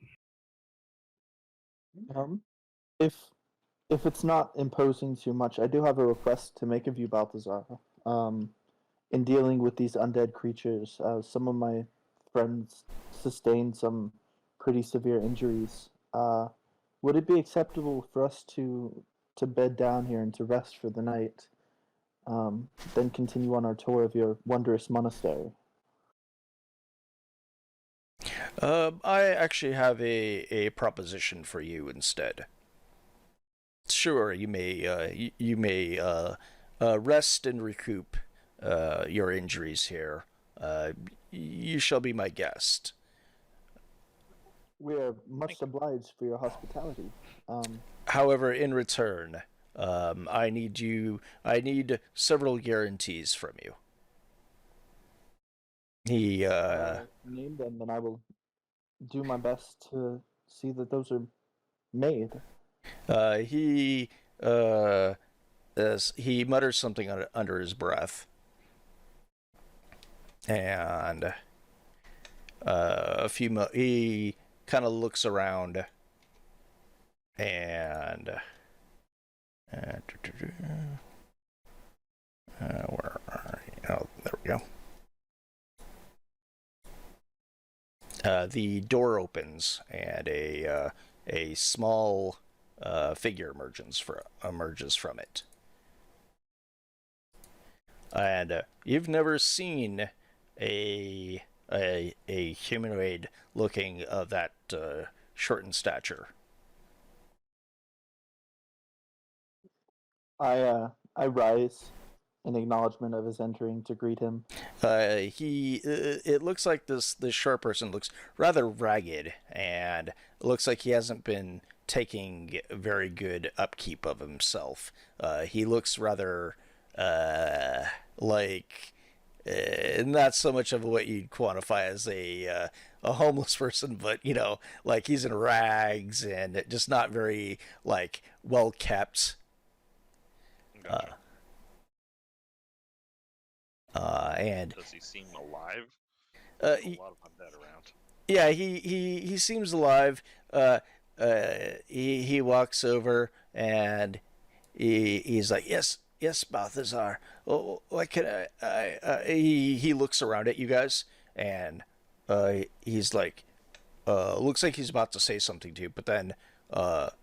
S8: If it's not imposing too much, I do have a request to make of you, Balthazar. In dealing with these undead creatures, some of my friends sustained some pretty severe injuries. Would it be acceptable for us to bed down here and to rest for the night, then continue on our tour of your wondrous monastery?
S1: I actually have a proposition for you instead. Sure, you may rest and recoup your injuries here, you shall be my guest.
S8: We are much obliged for your hospitality.
S1: However, in return, I need several guarantees from you. He
S8: Name them, and I will do my best to see that those are made.
S1: he mutters something under his breath, and he kind of looks around, and where are you? Oh, there we go. The door opens, and a small figure emerges from it. And you've never seen a humanoid looking of that short in stature.
S8: I rise in acknowledgement of his entering to greet him.
S1: It looks like this short person looks rather ragged, and it looks like he hasn't been taking very good upkeep of himself. He looks rather like not so much of what you'd quantify as a homeless person, but like he's in rags and just not very like well kept.
S7: Gotcha.
S1: And
S7: does he seem alive?
S1: a
S7: lot of undead around.
S1: Yeah, he seems alive. He walks over and he's like, yes, Balthazar. Oh, what can he looks around at you guys, and he's like, looks like he's about to say something to you, but then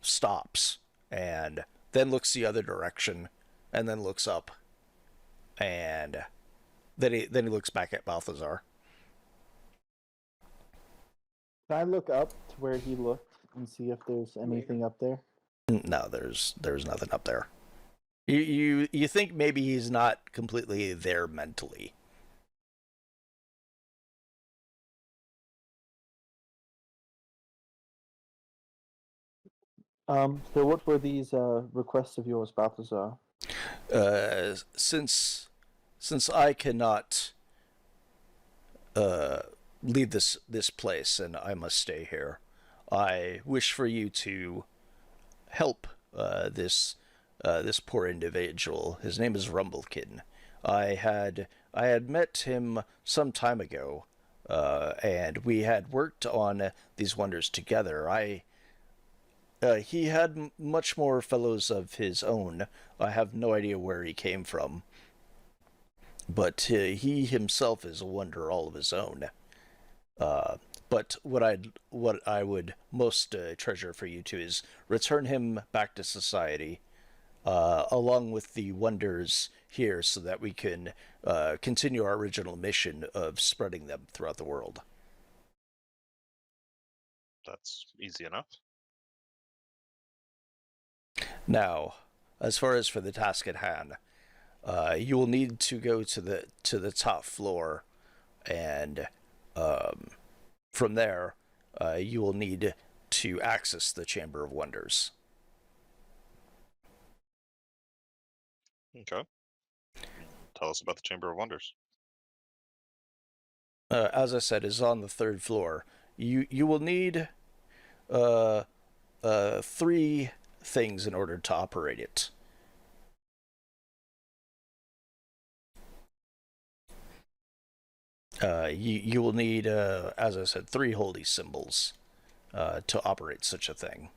S1: stops and then looks the other direction, and then looks up, and then he looks back at Balthazar.
S8: Can I look up to where he looked and see if there's anything up there?
S1: No, there's nothing up there. You think maybe he's not completely there mentally.
S8: So what were these requests of yours, Balthazar?
S1: Since I cannot leave this place and I must stay here, I wish for you to help this poor individual. His name is Rumblekin. I had met him some time ago, and we had worked on these wonders together. He had much more fellows of his own. I have no idea where he came from, but he himself is a wonder all of his own. But what I would most treasure for you to is return him back to society, along with the wonders here, so that we can continue our original mission of spreading them throughout the world.
S7: That's easy enough.
S1: Now, as far as for the task at hand, you will need to go to the top floor, and from there, you will need to access the Chamber of Wonders.
S7: Okay. Tell us about the Chamber of Wonders.
S1: As I said, is on the third floor. You will need 3 things in order to operate it. You will need, as I said, 3 holy symbols to operate such a thing.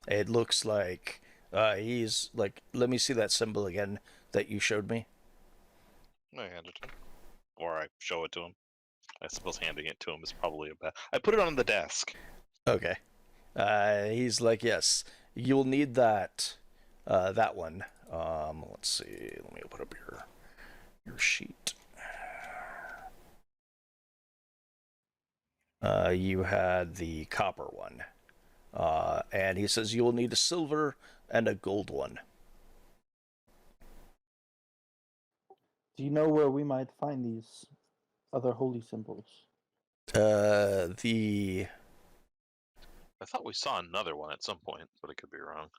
S1: It looks like he's like, let me see that symbol again that you showed me.
S7: I hand it to him, or I show it to him. I suppose handing it to him is probably a bad. I put it on the desk.
S1: Okay. He's like, yes, you'll need that one. Let's see. Let me open up your sheet. You had the copper one. And he says you will need a silver and a gold one.
S8: Do you know where we might find these other holy symbols?
S1: The
S7: I thought we saw another one at some point, but I could be wrong.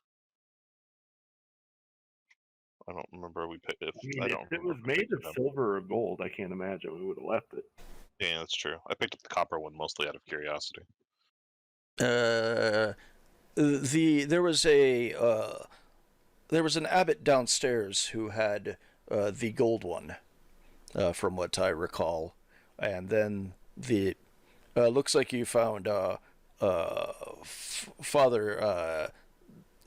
S7: I don't remember we picked it.
S4: I mean, if it was made of silver or gold, I can't imagine we would have left it.
S7: Yeah, that's true. I picked up the copper one mostly out of curiosity.
S1: there was an abbot downstairs who had the gold one, from what I recall, and then the looks like you found Father.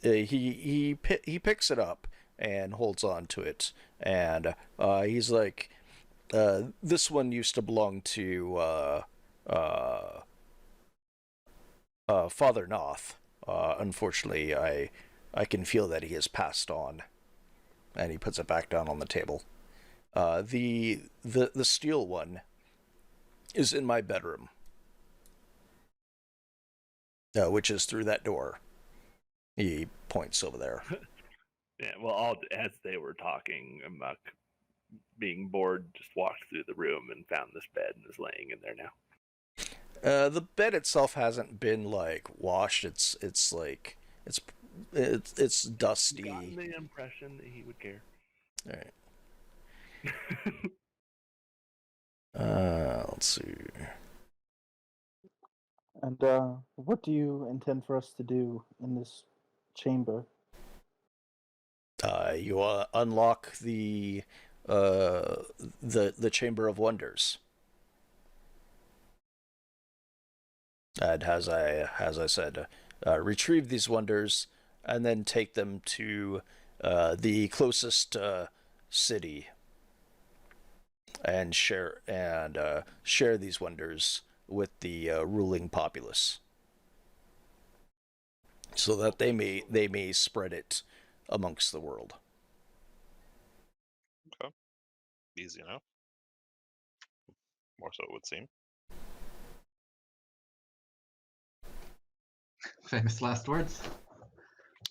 S1: He picks it up and holds on to it, and he's like, this one used to belong to Father Noth. Unfortunately, I can feel that he has passed on. And he puts it back down on the table. The steel one is in my bedroom, which is through that door. He points over there.
S4: Yeah, well, as they were talking, Muck, being bored, just walked through the room and found this bed and is laying in there now.
S1: The bed itself hasn't been like washed. It's dusty.
S4: Gotten the impression that he would care.
S1: All right. Let's see.
S8: And what do you intend for us to do in this chamber?
S1: You unlock the Chamber of Wonders. And as I said, retrieve these wonders and then take them to the closest city and share these wonders with the ruling populace, so that they may spread it amongst the world.
S7: Okay. Easy enough. More so it would seem.
S3: Famous last words.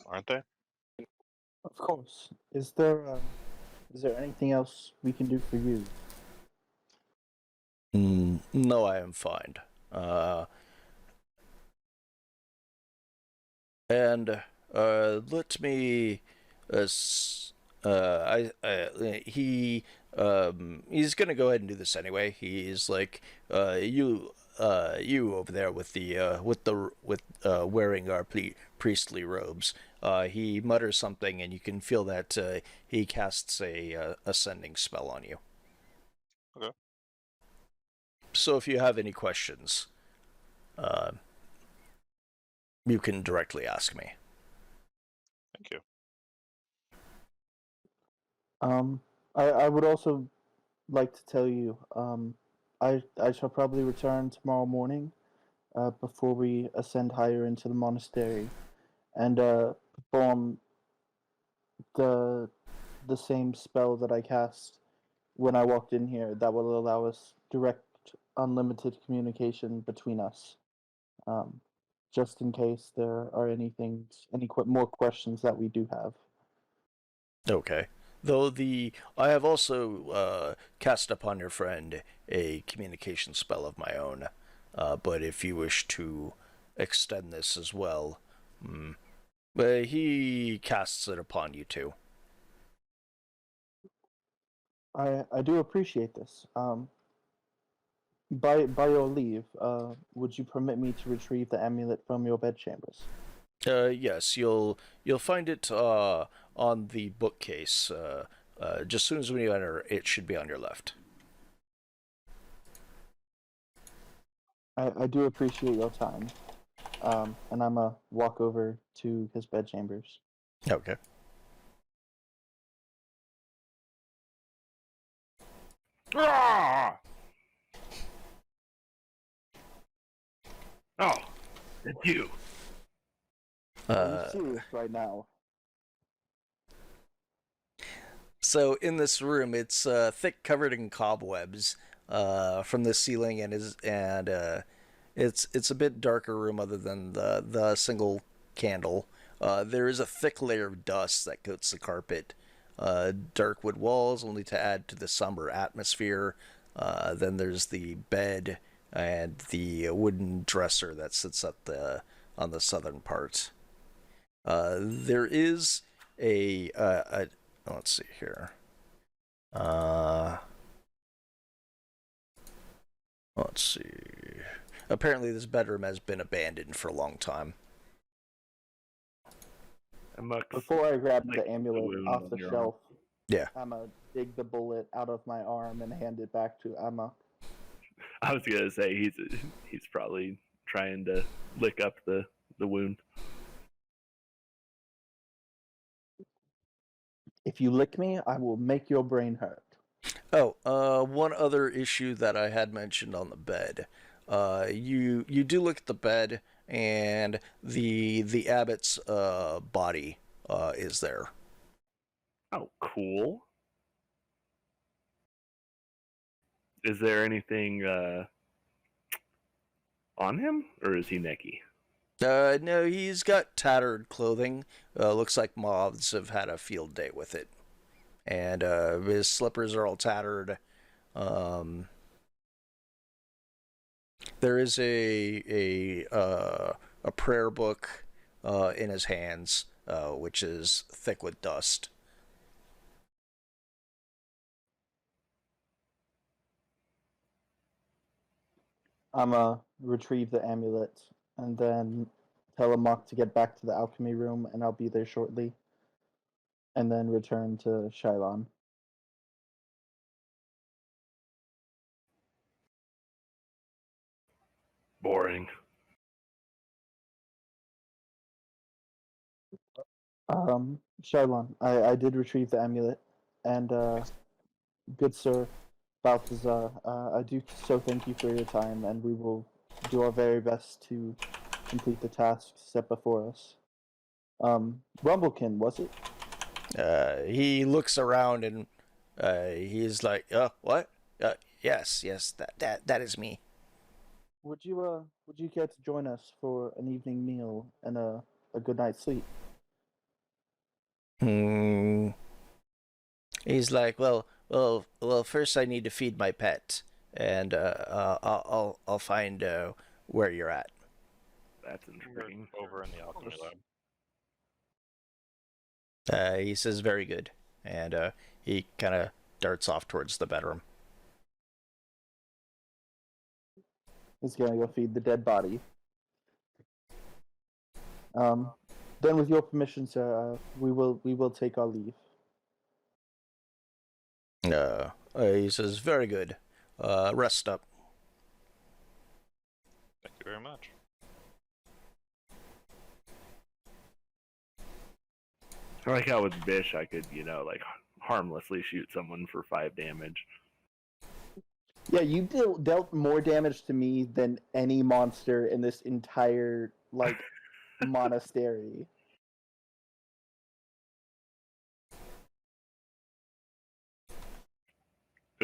S7: Aren't they?
S8: Of course. Is there anything else we can do for you?
S1: No, I am fine. And let me. He's gonna go ahead and do this anyway. He's like, you over there with wearing our priestly robes. He mutters something, and you can feel that he casts a ascending spell on you.
S7: Okay.
S1: So if you have any questions, you can directly ask me.
S7: Thank you.
S8: I would also like to tell you, I shall probably return tomorrow morning, before we ascend higher into the monastery, and perform the same spell that I cast when I walked in here. That will allow us direct, unlimited communication between us. Just in case there are any more questions that we do have.
S1: Okay. Though I have also cast upon your friend a communication spell of my own, but if you wish to extend this as well, he casts it upon you too.
S8: I do appreciate this. By your leave, would you permit me to retrieve the amulet from your bedchambers?
S1: Yes, you'll find it on the bookcase. Just as soon as when you enter, it should be on your left.
S8: I do appreciate your time. And I'm gonna walk over to his bedchambers.
S1: Okay.
S4: Ah! Oh, it's you.
S8: Are you serious right now?
S1: So in this room, it's thick, covered in cobwebs from the ceiling, and it's a bit darker room other than the single candle. There is a thick layer of dust that coats the carpet. Dark wood walls, only to add to the somber atmosphere. Then there's the bed and the wooden dresser that sits on the southern part. There is a let's see here. Let's see. Apparently, this bedroom has been abandoned for a long time.
S8: Before I grab
S4: like
S8: the amulet
S4: wound
S8: off
S4: on
S8: the
S4: your
S8: shelf,
S1: Yeah.
S8: I'm gonna dig the bullet out of my arm and hand it back to Emma.
S4: I was gonna say he's probably trying to lick up the wound.
S8: If you lick me, I will make your brain hurt.
S1: Oh, one other issue that I had mentioned on the bed. You do look at the bed, and the abbot's body is there.
S4: Oh, cool. Is there anything on him, or is he necky?
S1: No, he's got tattered clothing. Looks like moths have had a field day with it, and his slippers are all tattered. There is a prayer book in his hands, which is thick with dust.
S8: I'm gonna retrieve the amulet and then tell Amok to get back to the alchemy room, and I'll be there shortly. And then return to Shylon.
S4: Boring.
S8: Shylon, I did retrieve the amulet, and good sir, Balthazar, I do so thank you for your time, and we will do our very best to complete the task set before us. Rumblekin, was it?
S1: He looks around and he's like, what? Yes, that is me.
S8: Would you care to join us for an evening meal and a good night's sleep?
S1: He's like, well. First I need to feed my pet, and I'll find where you're at.
S4: That's intriguing.
S7: Over in the alchemy lab.
S1: He says, very good, and he kind of darts off towards the bedroom.
S8: He's gonna go feed the dead body. Then, with your permission, sir, we will take our leave.
S1: He says, very good. Rest up.
S7: Thank you very much.
S4: I like how with Bish I could, like harmlessly shoot someone for 5 damage.
S8: Yeah, you dealt more damage to me than any monster in this entire monastery.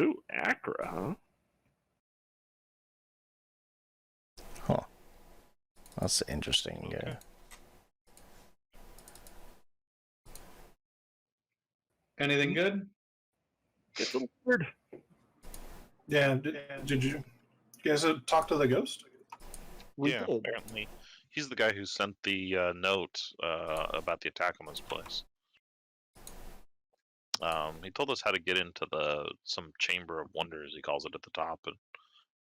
S4: Ooh, Acra, huh?
S1: Huh. That's interesting.
S7: Okay.
S1: Yeah.
S2: Anything good?
S4: It's a little weird.
S2: Yeah. Did you guys talk to the ghost?
S8: We
S7: Yeah,
S8: did.
S7: apparently he's the guy who sent the note about the attack on this place. He told us how to get into some chamber of wonders, he calls it, at the top, and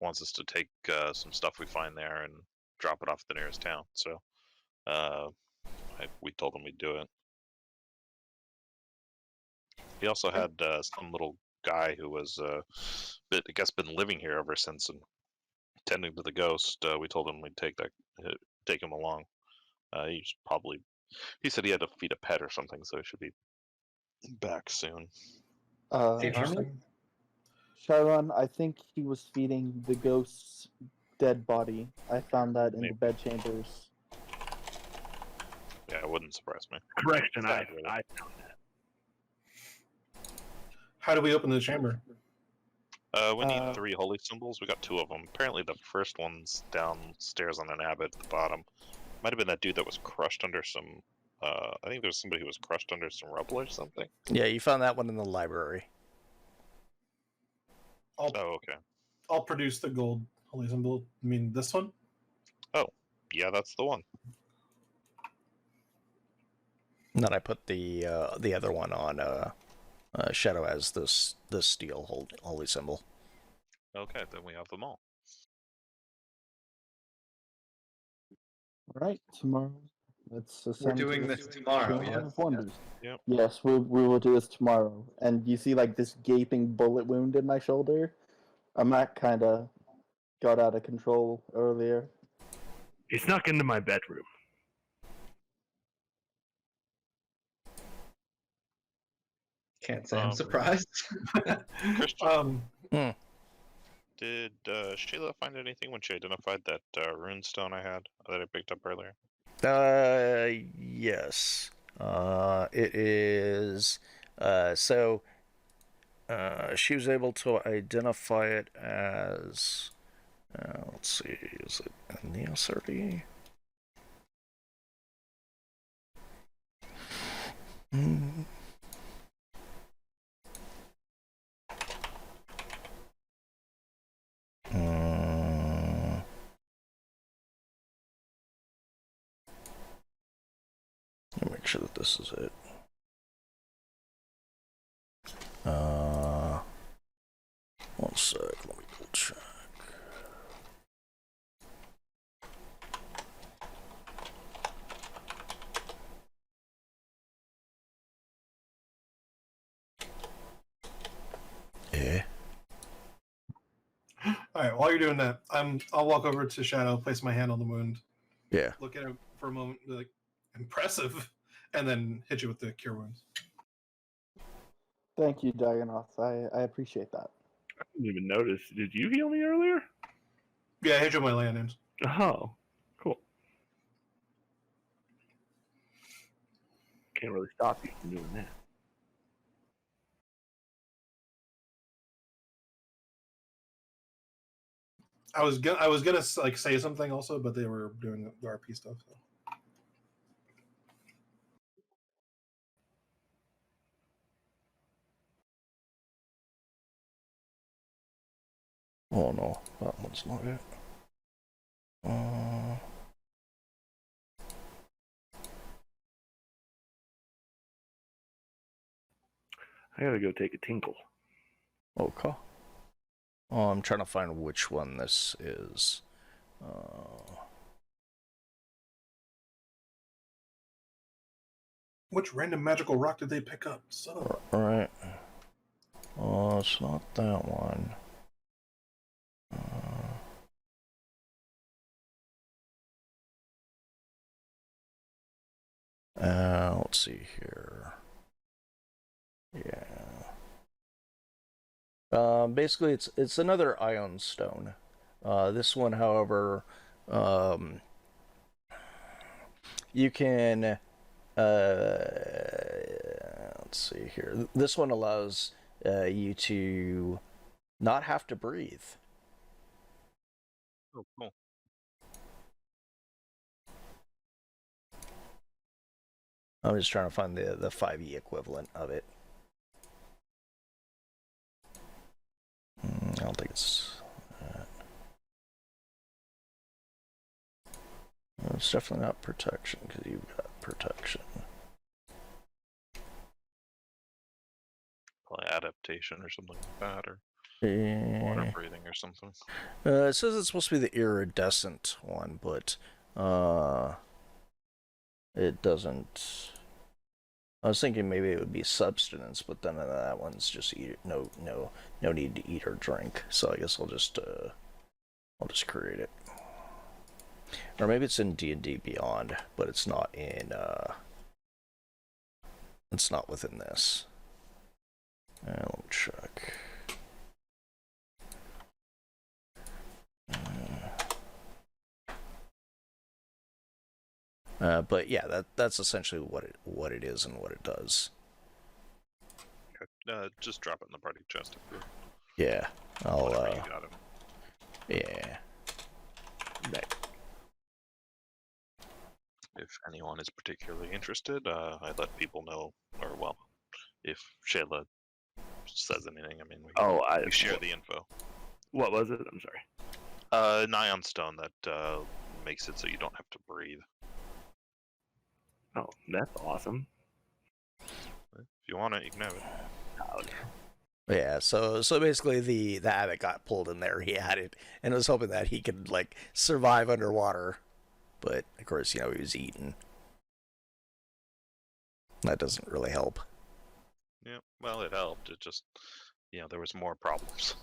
S7: wants us to take some stuff we find there and drop it off at the nearest town. So we told him we'd do it. He also had some little guy who was, I guess, been living here ever since and tending to the ghost. We told him we'd take him along. He said he had to feed a pet or something, so he should be back soon.
S2: Interesting.
S8: Chiron, I think he was feeding the ghost's dead body. I found that in the bed chambers.
S7: Yeah, it wouldn't surprise me.
S4: Correction, I
S7: Really.
S4: found that.
S2: How do we open the chamber?
S7: We need 3 holy symbols. We got 2 of them. Apparently the first one's downstairs on an abbot at the bottom. Might have been that dude that was crushed under some... I think there was somebody who was crushed under some rubble or something.
S1: Yeah, you found that one in the library.
S2: I'll
S7: Oh, okay.
S2: I'll produce the gold holy symbol. I mean this one.
S7: Yeah, that's the one.
S1: And then I put the other one on Shadow as this steel holy symbol.
S7: Okay, then we have them all.
S8: All right, tomorrow. Let's
S3: We're
S8: ascend to
S3: doing
S8: the
S3: this tomorrow.
S8: Throne
S3: Yes.
S8: of Wonders.
S7: Yep.
S8: Yes, we will do this tomorrow. And you see, like, this gaping bullet wound in my shoulder? That kind of got out of control earlier.
S4: He snuck into my bedroom.
S3: Can't say I'm surprised.
S7: Christian,
S2: Um,
S7: did Sheila find anything when she identified that rune stone I had that I picked up earlier?
S1: Yes. It is. So she was able to identify it as. Let's see. Is it in the SRD? Let me make sure that this is it. One sec, let me go check. Yeah.
S2: all right. While you're doing that, I'll walk over to Shadow, place my hand on the wound,
S1: Yeah.
S2: look at it for a moment, be like impressive, and then hit you with the cure wounds.
S8: Thank you, Dagonoth. I appreciate that.
S4: I didn't even notice. Did you heal me earlier?
S2: Yeah, I hit you with my land names.
S4: Oh, cool. Can't really stop you from doing that.
S2: I was gonna like say something also, but they were doing the RP stuff. So.
S1: Oh no, that one's not it.
S4: I gotta go take a tinkle.
S1: Okay. Oh, I'm trying to find which one this is.
S2: Which random magical rock did they pick up?
S1: Right. Oh, it's not that one. Let's see here. Yeah. Basically, it's another ion stone. This one, however, you can. Let's see here. This one allows you to not have to breathe.
S7: Oh, cool.
S1: I'm just trying to find the 5e equivalent of it. I don't think it's that. No, it's definitely not protection, because you've got protection.
S7: Probably adaptation or something like that, or
S1: Yeah.
S7: water breathing or something.
S1: It says it's supposed to be the iridescent one, but it doesn't. I was thinking maybe it would be substance, but then that one's just no need to eat or drink. So I guess I'll just create it. Or maybe it's in D&D Beyond, but it's not in it's not within this. Let me check. But yeah, that's essentially what it is and what it does.
S7: Okay. Just drop it in the party chest.
S1: Yeah, I'll.
S7: Whatever you got him.
S1: Yeah.
S7: Right. If anyone is particularly interested, I'd let people know, or well, if Shayla says anything. I mean, we share the info.
S4: What was it? I'm sorry.
S7: An ion stone that makes it so you don't have to breathe.
S4: Oh, that's awesome.
S7: If you want it, you can have it.
S4: Oh,
S1: Yeah, so basically the abbot got pulled in there. He had it and was hoping that he could like survive underwater, but of course, he was eaten. That doesn't really help.
S7: Yeah, well, it helped. It just, there was more problems.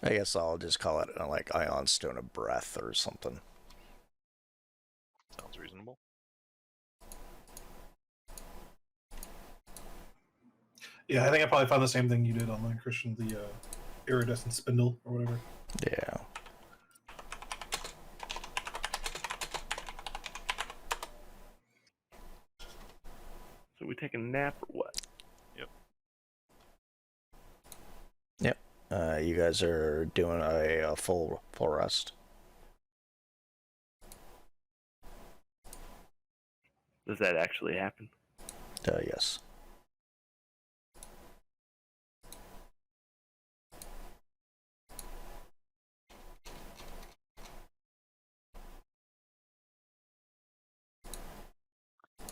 S1: I guess I'll just call it like ion stone of breath or something.
S7: Sounds reasonable.
S2: Yeah, I think I probably found the same thing you did online, Christian. The iridescent spindle or whatever.
S1: Yeah.
S4: So we take a nap or what?
S1: Yep. You guys are doing a full rest.
S4: Does that actually happen?
S1: Yes.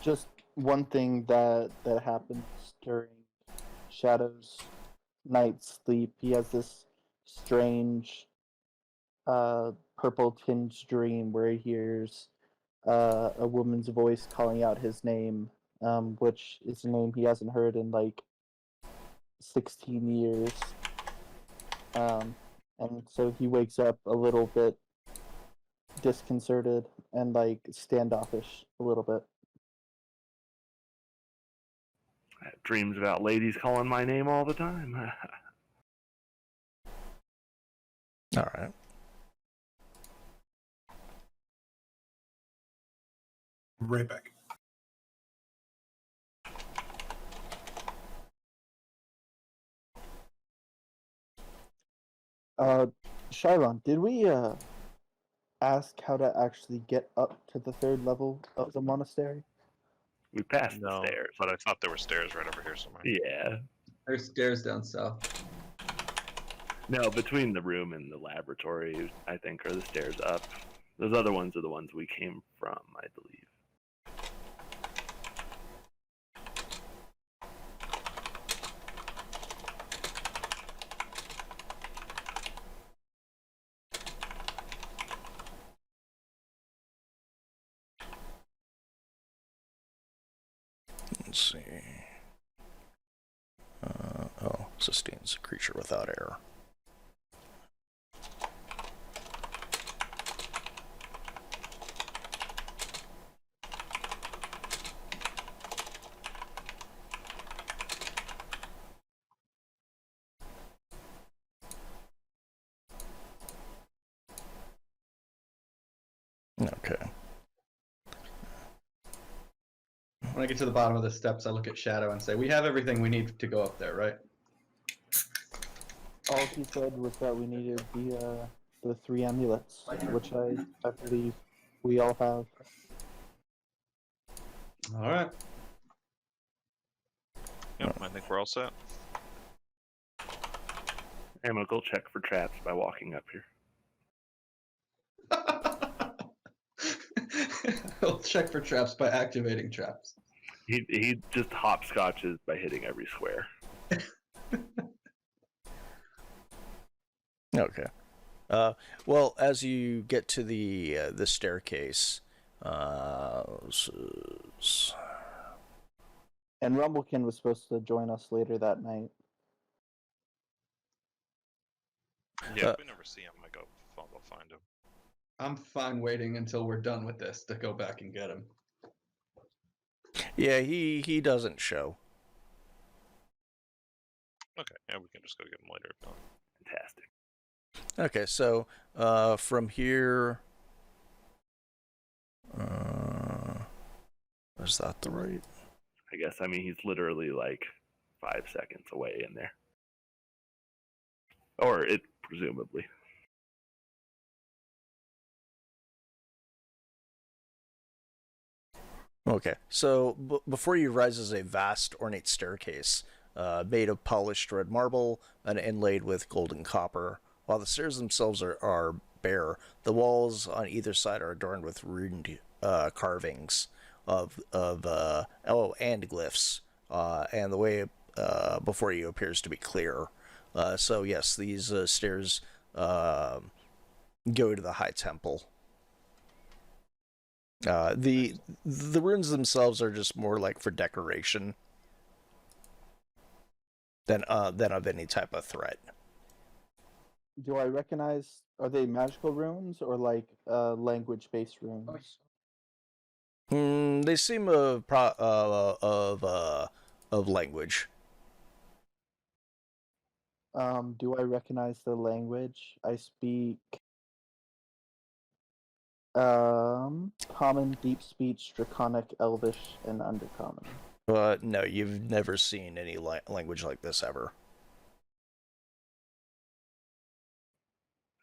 S8: Just one thing that happens during Shadow's night sleep. He has this strange purple tinged dream where he hears a woman's voice calling out his name, which is a name he hasn't heard in like 16 years. And so he wakes up a little bit disconcerted and like standoffish a little bit.
S4: I have dreams about ladies calling my name all the time.
S1: All right.
S2: Right back.
S8: Shylon, did we ask how to actually get up to the 3rd level of the monastery?
S4: We passed the
S7: No,
S4: stairs.
S7: but I thought there were stairs right over here somewhere.
S4: Yeah.
S3: There's stairs down south.
S4: No, between the room and the laboratory, I think, are the stairs up. Those other ones are the ones we came from, I believe.
S1: Let's see. Sustains a creature without error. Okay.
S3: When I get to the bottom of the steps, I look at Shadow and say, "We have everything we need to go up there, right?"
S8: All he said was that we needed the 3 amulets, which I believe we all have.
S3: All right.
S7: Yep, I think we're all set.
S4: I'm gonna go check for traps by walking up here.
S3: I'll check for traps by activating traps.
S4: He just hopscotches by hitting every square.
S1: Okay. Well, as you get to the staircase,
S8: And Rumblekin was supposed to join us later that night.
S7: Yeah, if we never see him, I'll go find him.
S3: I'm fine waiting until we're done with this to go back and get him.
S1: yeah, he doesn't show.
S7: Okay, yeah, we can just go get him later.
S4: Fantastic.
S1: Okay, so from here, is that the right?
S4: I guess, I mean, he's literally like 5 seconds away in there. Or it, presumably.
S1: Okay, so before you rises a vast ornate staircase, made of polished red marble and inlaid with gold and copper. While the stairs themselves are bare, the walls on either side are adorned with runed carvings and glyphs, and the way before you appears to be clear. So yes, these stairs go to the High Temple. The runes themselves are just more like for decoration than of any type of threat.
S8: Do I recognize? Are they magical runes or like language-based runes?
S1: They seem of language.
S8: Do I recognize the language? I speak common, deep speech, draconic, elvish, and undercommon.
S1: No, you've never seen any language like this ever.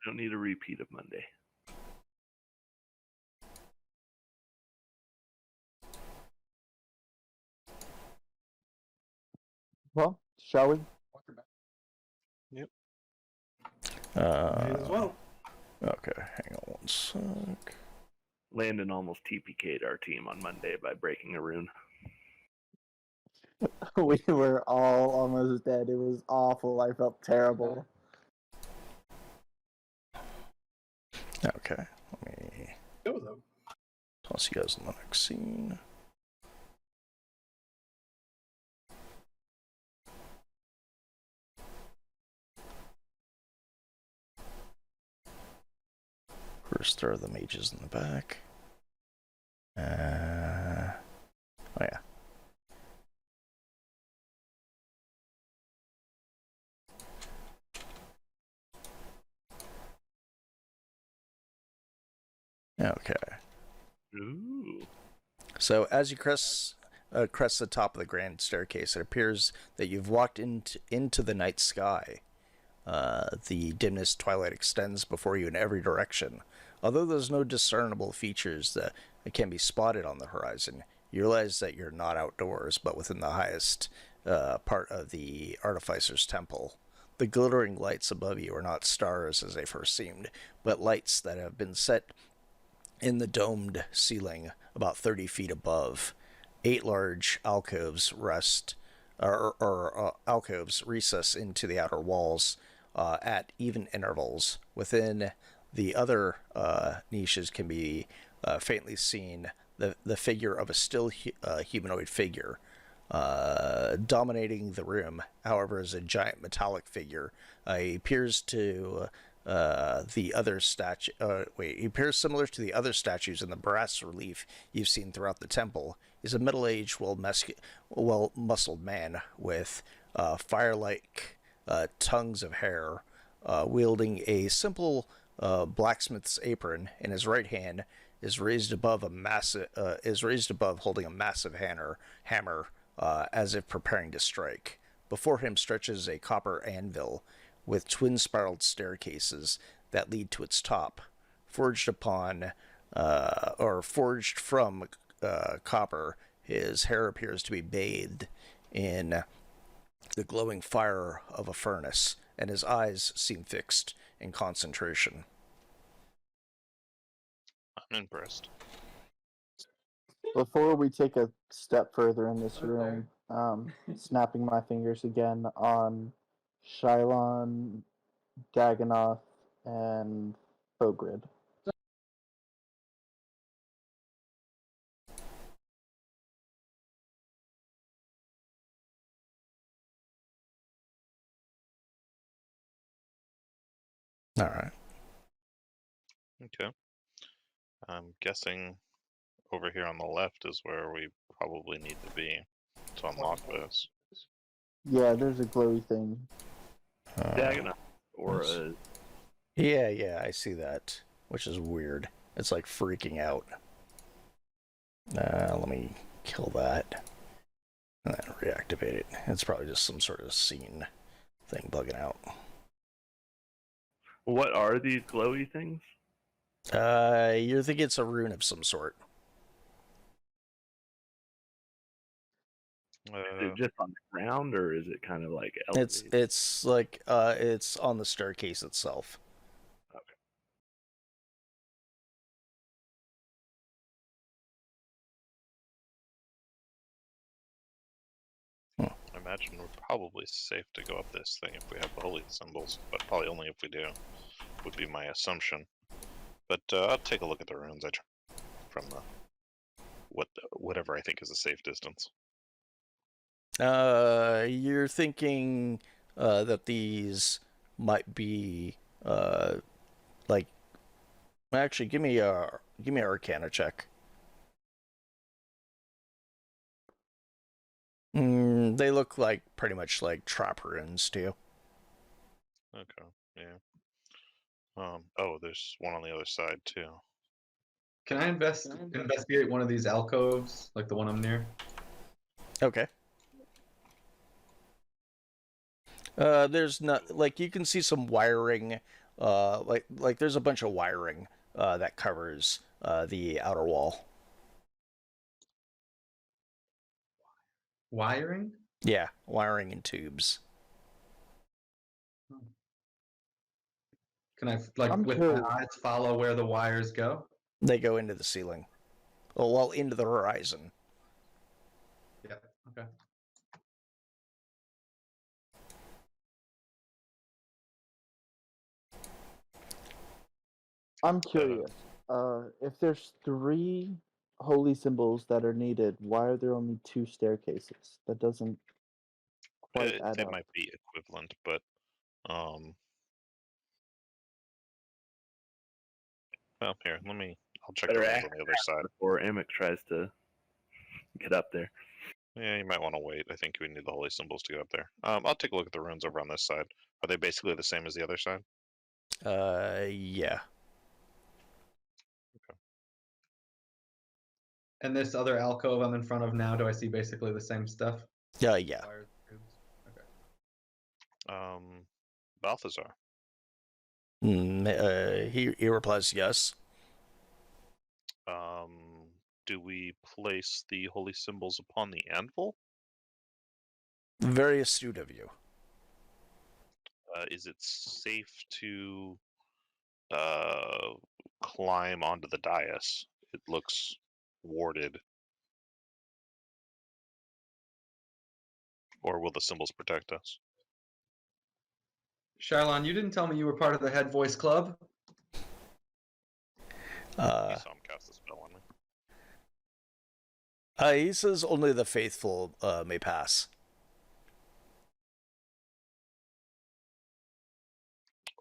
S4: I don't need a repeat of Monday.
S8: Well, shall we?
S7: Yep.
S2: May as well.
S1: Okay, hang on one sec.
S4: Landon almost TPK'd our team on Monday by breaking a rune.
S8: We were all almost dead. It was awful. I felt terrible.
S1: Okay, let me
S2: Go though.
S1: toss you guys in the next scene. First, throw the mages in the back. Oh yeah. Okay.
S4: Ooh.
S1: So as you crest the top of the grand staircase, it appears that you've walked into the night sky. The dimness twilight extends before you in every direction. Although there's no discernible features that can be spotted on the horizon, you realize that you're not outdoors, but within the highest part of the Artificer's Temple. The glittering lights above you are not stars as they first seemed, but lights that have been set in the domed ceiling about 30 feet above. 8 large alcoves alcoves recess into the outer walls at even intervals. Within the other niches can be faintly seen the figure of a still humanoid figure. Dominating the room, however, is a giant metallic figure. He appears to the other statue. He appears similar to the other statues in the brass relief you've seen throughout the temple. He's a middle-aged, well-muscled man with fire-like tongues of hair, wielding a simple blacksmith's apron in his right hand. Is raised above holding a massive hammer, as if preparing to strike. Before him stretches a copper anvil with twin spiraled staircases that lead to its top. Forged from copper, his hair appears to be bathed in the glowing fire of a furnace, and his eyes seem fixed in concentration.
S7: I'm impressed.
S8: Before we take a step further in this room, snapping my fingers again on Shylon, Dagonoth, and Fogrid.
S1: All right.
S7: Okay. I'm guessing over here on the left is where we probably need to be to unlock this.
S8: Yeah, there's a glowy thing.
S4: Dagonoth aura.
S1: Yeah, I see that, which is weird. It's like freaking out. Let me kill that. And then reactivate it. It's probably just some sort of scene thing bugging out.
S4: What are these glowy things?
S1: You think it's a rune of some sort.
S4: Is it just on the ground, or is it kind of like
S1: It's
S4: elevated?
S1: it's like it's on the staircase itself.
S4: Okay.
S7: I imagine we're probably safe to go up this thing if we have the holy symbols, but probably only if we do, would be my assumption. But I'll take a look at the runes from the whatever I think is a safe distance.
S1: You're thinking that these might be like. Actually, give me a Arcana check. They look like pretty much like trap runes to you.
S7: Okay, yeah. Oh, there's one on the other side too.
S3: Can I investigate one of these alcoves, like the one I'm near?
S1: Okay. There's not like you can see some wiring. Like there's a bunch of wiring that covers the outer wall.
S3: Wiring?
S1: Yeah, wiring and tubes.
S3: Can I, like,
S8: I'm
S3: with
S8: curious.
S3: my eyes, follow where the wires go?
S1: They go into the ceiling. Oh, well, into the horizon.
S3: Yeah. Okay.
S8: I'm curious. If there's 3 holy symbols that are needed, why are there only 2 staircases? That doesn't quite add
S7: They
S8: up.
S7: might be equivalent, but well, here, I'll check the
S4: Better
S7: runes
S4: act
S7: on the other side.
S4: before Emic tries to get up there.
S7: Yeah, you might want to wait. I think we need the holy symbols to get up there. I'll take a look at the runes over on this side. Are they basically the same as the other side?
S1: Yeah.
S3: And this other alcove I'm in front of now, do I see basically the same stuff?
S1: Yeah.
S3: Wires, tubes? Okay.
S7: Balthazar.
S1: He replies yes.
S7: Do we place the holy symbols upon the anvil?
S1: Very astute of you.
S7: Is it safe to climb onto the dais? It looks warded. Or will the symbols protect us?
S3: Charlon, you didn't tell me you were part of the Head Voice Club.
S7: You saw him cast a spell on me.
S1: He says only the faithful may pass.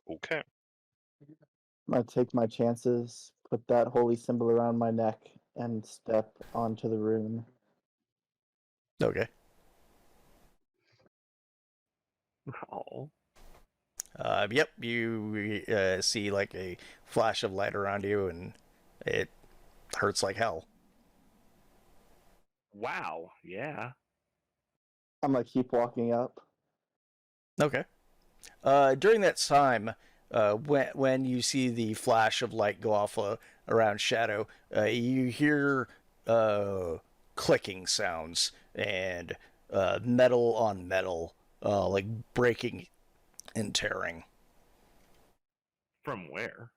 S7: Okay.
S8: I take my chances, put that holy symbol around my neck, and step onto the rune.
S1: Okay.
S4: Oh.
S1: Yep, you see like a flash of light around you, and it hurts like hell.
S4: Wow. Yeah.
S8: I'm gonna keep walking up.
S1: Okay. During that time, when you see the flash of light go off around Shadow, you hear clicking sounds and metal on metal, like breaking and tearing.
S4: From where?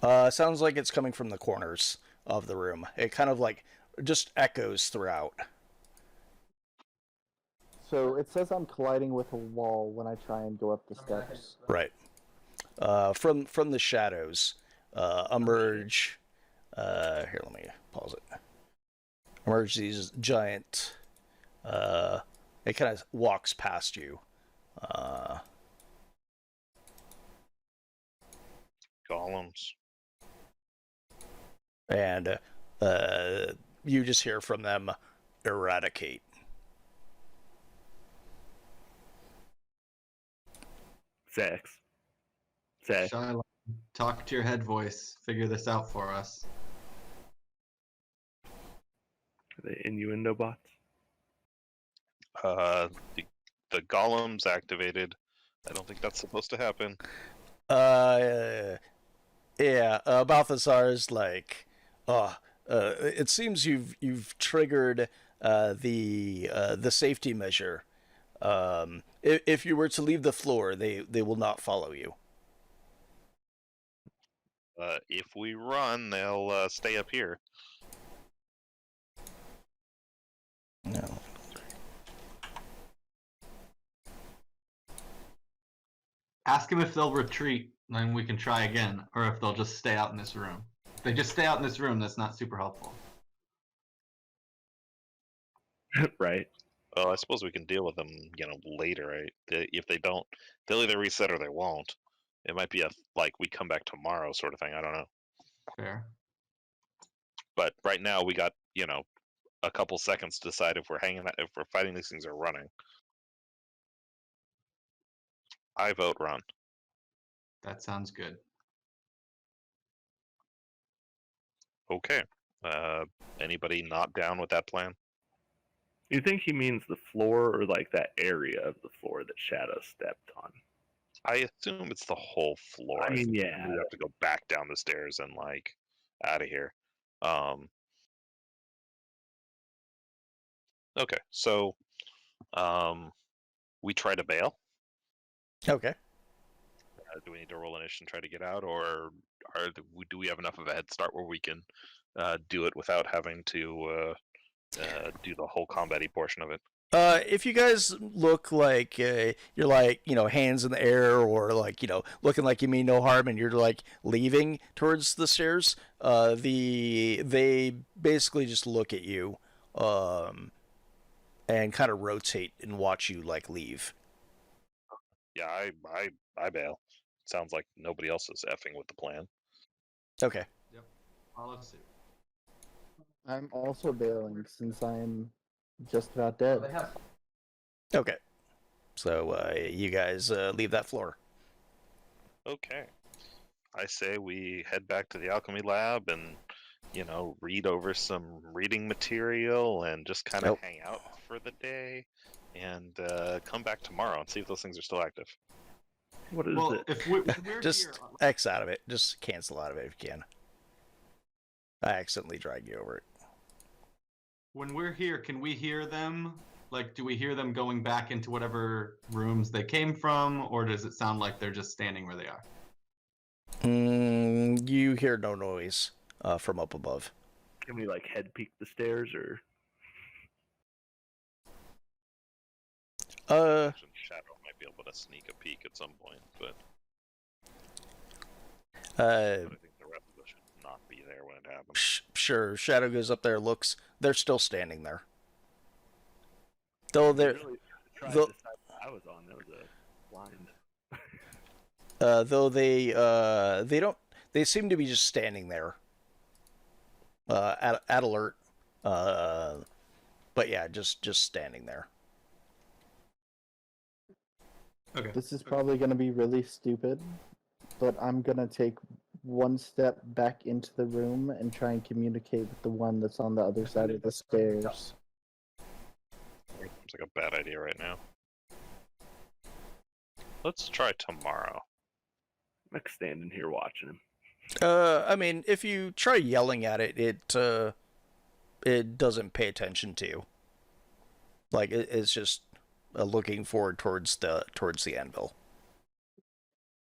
S1: Sounds like it's coming from the corners of the room. It kind of like just echoes throughout.
S8: So it says I'm colliding with a wall when I try and go up the steps.
S1: Right. From the shadows emerge. Here, let me pause it. Emerge these giant. It kind of walks past you.
S7: Golems.
S1: And you just hear from them, eradicate.
S4: Sex.
S3: Charlon, talk to your Head Voice. Figure this out for us.
S4: Are they innuendo bots?
S7: The golems activated. I don't think that's supposed to happen.
S1: Balthazar's like, it seems you've triggered the safety measure. If you were to leave the floor, they will not follow you.
S7: If we run, they'll stay up here.
S1: No.
S3: Ask them if they'll retreat, then we can try again, or if they'll just stay out in this room. If they just stay out in this room, that's not super helpful.
S4: Right.
S7: Well, I suppose we can deal with them, later. Right? If they don't, they'll either reset or they won't. It might be we come back tomorrow sort of thing. I don't know.
S3: Fair.
S7: But right now we got a couple seconds to decide if we're fighting these things or running. I vote run.
S3: That sounds good.
S7: Okay. Anybody not down with that plan?
S4: You think he means the floor or like that area of the floor that Shadow stepped on?
S7: I assume it's the whole floor.
S4: I mean,
S7: think
S4: yeah.
S7: we have to go back down the stairs and out of here. Okay, so we try to bail.
S1: Okay.
S7: Do we need to roll initiative and try to get out, or do we have enough of a head start where we can do it without having to do the whole combat-y portion of it?
S1: If you guys look like you're hands in the air, or looking like you mean no harm, and you're leaving towards the stairs, they basically just look at you, and kind of rotate and watch you leave.
S7: Yeah, I bail. Sounds like nobody else is effing with the plan.
S1: Okay.
S3: Yep. Follow suit.
S8: I'm also bailing since I'm just about dead.
S1: Okay. So you guys leave that floor.
S7: Okay. I say we head back to the alchemy lab and read over some reading material and just kind of hang out for the day, and come back tomorrow and see if those things are still active.
S4: What is
S3: Well,
S4: it?
S3: if we're
S1: Just
S3: here,
S1: X out of it. Just cancel out of it if you can. I accidentally dragged you over it.
S3: when we're here, can we hear them? Do we hear them going back into whatever rooms they came from, or does it sound like they're just standing where they are?
S1: You hear no noise from up above.
S4: Can we head peek the stairs or?
S7: Shadow might be able to sneak a peek at some point, but I think the rest of us should not be there when it happens.
S1: Sure. Shadow goes up there, looks. They're still standing there. Though they're
S4: Really tried to decide what I was on. That was a blind.
S1: though they don't. They seem to be just standing there. At alert. But yeah, just standing there.
S3: Okay.
S8: This is probably going to be really stupid, but I'm going to take one step back into the room and try and communicate with the one that's on the other side of the stairs.
S7: Seems like a bad idea right now. Let's try tomorrow.
S4: I'm standing here watching him.
S1: I mean, if you try yelling at it, it doesn't pay attention to you. It's just looking forward towards the anvil.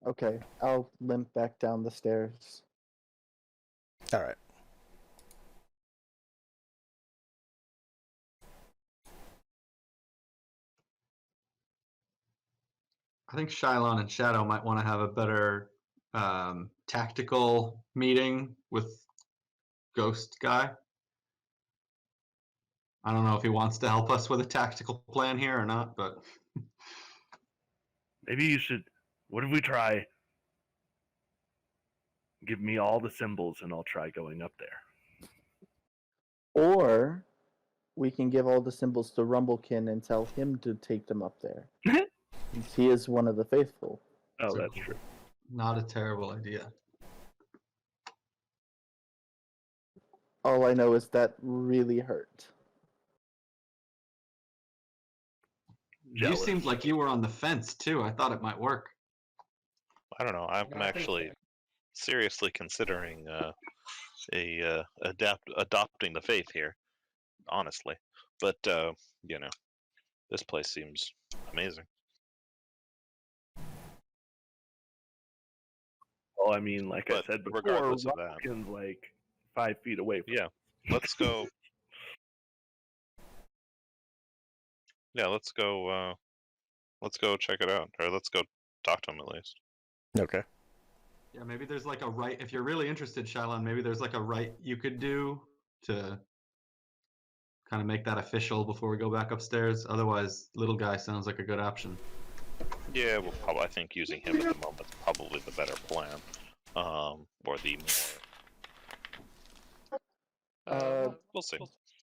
S8: Okay, I'll limp back down the stairs.
S1: All right.
S3: I think Shylon and Shadow might want to have a better tactical meeting with Ghost Guy. I don't know if he wants to help us with a tactical plan here or not, but
S4: Maybe you should. What if we try? Give me all the symbols, and I'll try going up there.
S8: Or we can give all the symbols to Rumblekin and tell him to take them up there. Since he is one of the faithful.
S4: Oh, that's true.
S3: not a terrible idea.
S8: All I know is that really hurt.
S3: You seemed like you were on the fence too. I thought it might work.
S7: I don't know. I'm actually seriously considering adopting the faith here, honestly. But you know, this place seems amazing.
S4: Well, I mean, like I
S7: But
S4: said before,
S7: regardless of that,
S4: Watkins like 5 feet away from
S7: yeah, let's go. Yeah, let's go check it out, or let's go talk to him at least.
S1: Okay.
S3: Yeah, maybe there's like a right. If you're really interested, Shalon, maybe there's like a right you could do to kind of make that official before we go back upstairs. Otherwise, little guy sounds like a good option.
S7: Yeah, well, probably. I think using him at the moment is probably the better plan, or the more. We'll see.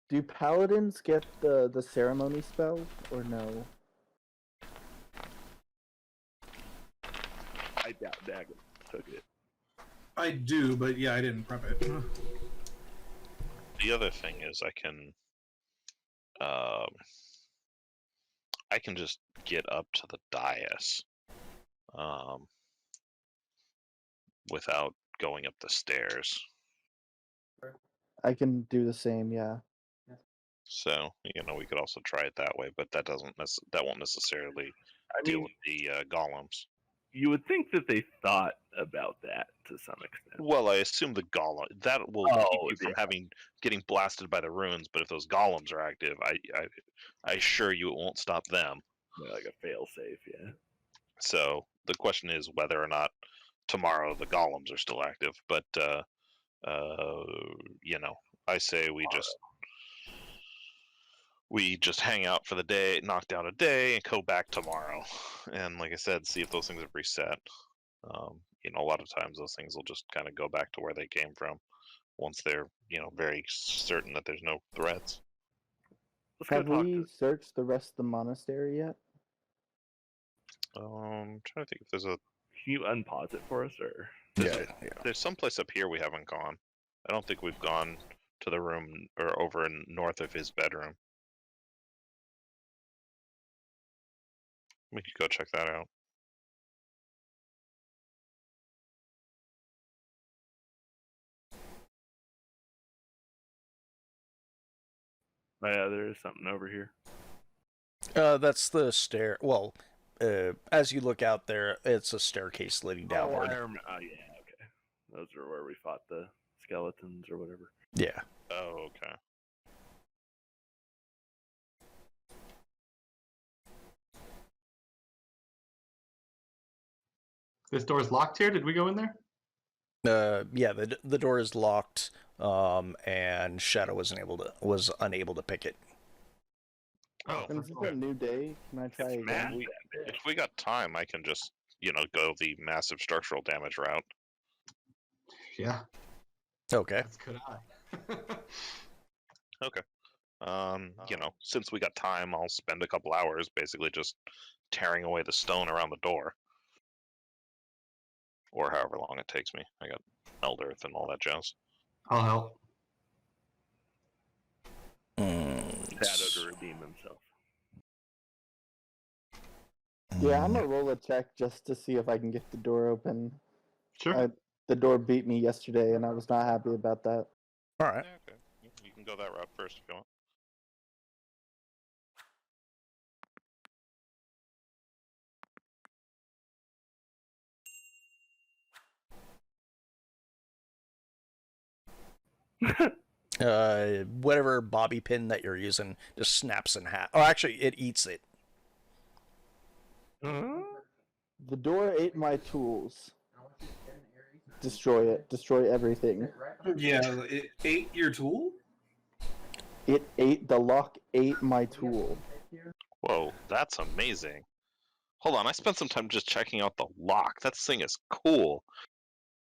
S8: Do paladins get the ceremony spell or no?
S4: I doubt Dagon took it.
S2: I do, but yeah, I didn't prep it.
S7: The other thing is I can just get up to the dais, without going up the stairs.
S8: I can do the same, yeah.
S7: So we could also try it that way, but that won't necessarily deal with the golems.
S4: You would think that they thought about that to some extent.
S7: Well, I assume the golem that will keep you from getting blasted by the runes. But if those golems are active, I assure you it won't stop them.
S4: Yeah, like a fail-safe, yeah.
S7: So the question is whether or not tomorrow the golems are still active. But I say we just hang out for the day, knock down a day, and go back tomorrow. And like I said, see if those things have reset. A lot of times those things will just kind of go back to where they came from once they're, very certain that there's no threats.
S8: Have we searched the rest of the monastery yet?
S7: I'm trying to think if there's a.
S4: Can you unpause it for us, or?
S7: There's some place up here we haven't gone. I don't think we've gone to the room or over north of his bedroom. We could go check that out.
S4: Yeah, there is something over here.
S1: That's the stair. Well, as you look out there, it's a staircase leading downward.
S4: Oh, yeah, okay. Those are where we fought the skeletons or whatever.
S1: Yeah.
S7: Oh, okay.
S3: This door's locked here. Did we go in there?
S1: Yeah, the door is locked, and Shadow was unable to pick it.
S7: Oh,
S8: Is it a new day? Can I try again?
S7: If we got time, I can just, go the massive structural damage route.
S3: Yeah.
S1: Okay.
S3: That's could I.
S7: Okay. Since we got time, I'll spend a couple hours basically just tearing away the stone around the door. Or however long it takes me. I got Meld Earth and all that jazz.
S3: I'll help.
S4: Shadow to redeem himself.
S8: Yeah, I'm gonna roll a check just to see if I can get the door open.
S3: Sure.
S8: The door beat me yesterday, and I was not happy about that.
S1: All right.
S7: Yeah, okay. You can go that route first if you want.
S1: Whatever bobby pin that you're using just snaps in half. Oh, actually, it eats it.
S8: The door ate my tools. Destroy it. Destroy everything.
S2: Yeah, it ate your tool?
S8: The lock ate my tool.
S7: Whoa, that's amazing. Hold on, I spent some time just checking out the lock. That thing is cool.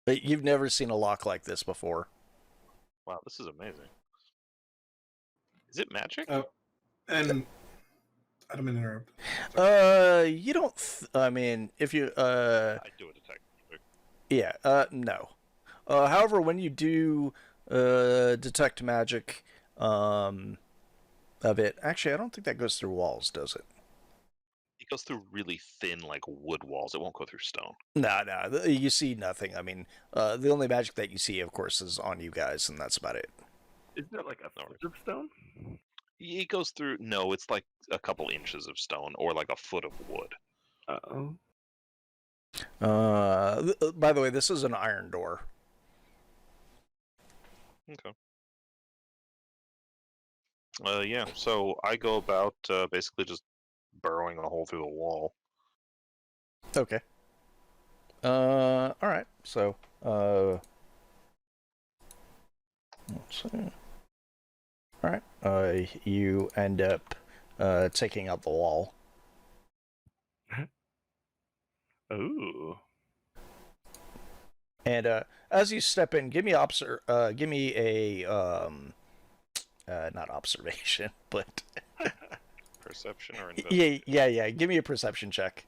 S1: But you've never seen a lock like this before.
S7: Wow, this is amazing. Is it magic?
S2: And I don't mean to interrupt.
S1: You don't. I mean, if you.
S7: I do a detect.
S1: Yeah. No. However, when you do detect magic, of it, actually, I don't think that goes through walls, does it?
S7: It goes through really thin, like wood walls. It won't go through stone.
S1: No. You see nothing. I mean, the only magic that you see, of course, is on you guys, and that's about it.
S4: Isn't it like a flip stone?
S7: It goes through. No, it's like a couple inches of stone or like a foot of wood.
S4: Uh-oh.
S1: By the way, this is an iron door.
S7: Okay. Yeah. So I go about basically just burrowing a hole through the wall.
S1: Okay. All right. So, let's see. All right. You end up taking out the wall.
S4: Ooh.
S1: And as you step in, give me a not observation, but
S7: Perception or investigation?
S1: yeah. Give me a perception check.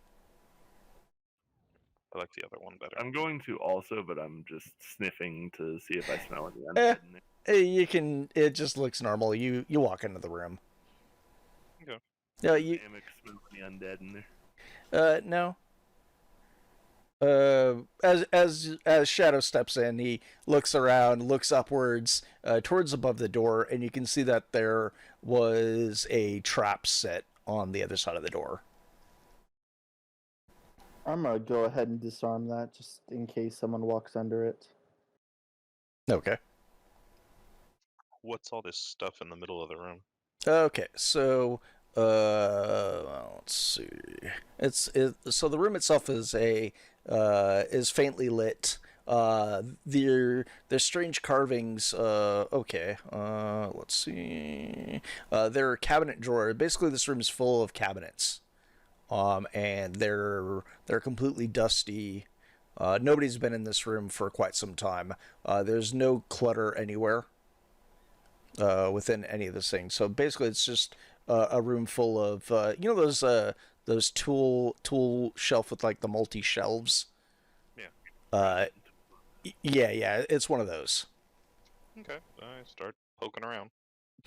S7: I like the other one better.
S4: I'm going to also, but I'm just sniffing to see if I smell any
S1: Eh.
S4: undead in there.
S1: You can. It just looks normal. You walk into the room.
S7: Okay.
S1: No,
S4: Does
S1: you.
S4: Amik smell any undead in there?
S1: No. As Shadow steps in, he looks around, looks upwards, towards above the door, and you can see that there was a trap set on the other side of the door.
S8: I'm gonna go ahead and disarm that just in case someone walks under it.
S1: Okay.
S7: What's all this stuff in the middle of the room?
S1: Okay, so let's see. So the room itself is is faintly lit. There's strange carvings. Okay. Let's see. There are cabinet drawers. Basically, this room is full of cabinets. And they're completely dusty. Nobody's been in this room for quite some time. There's no clutter anywhere. Within any of this thing. So basically, it's just a room full of those tool shelf with like the multi shelves.
S7: Yeah.
S1: Yeah. It's one of those.
S7: Okay. I start poking around.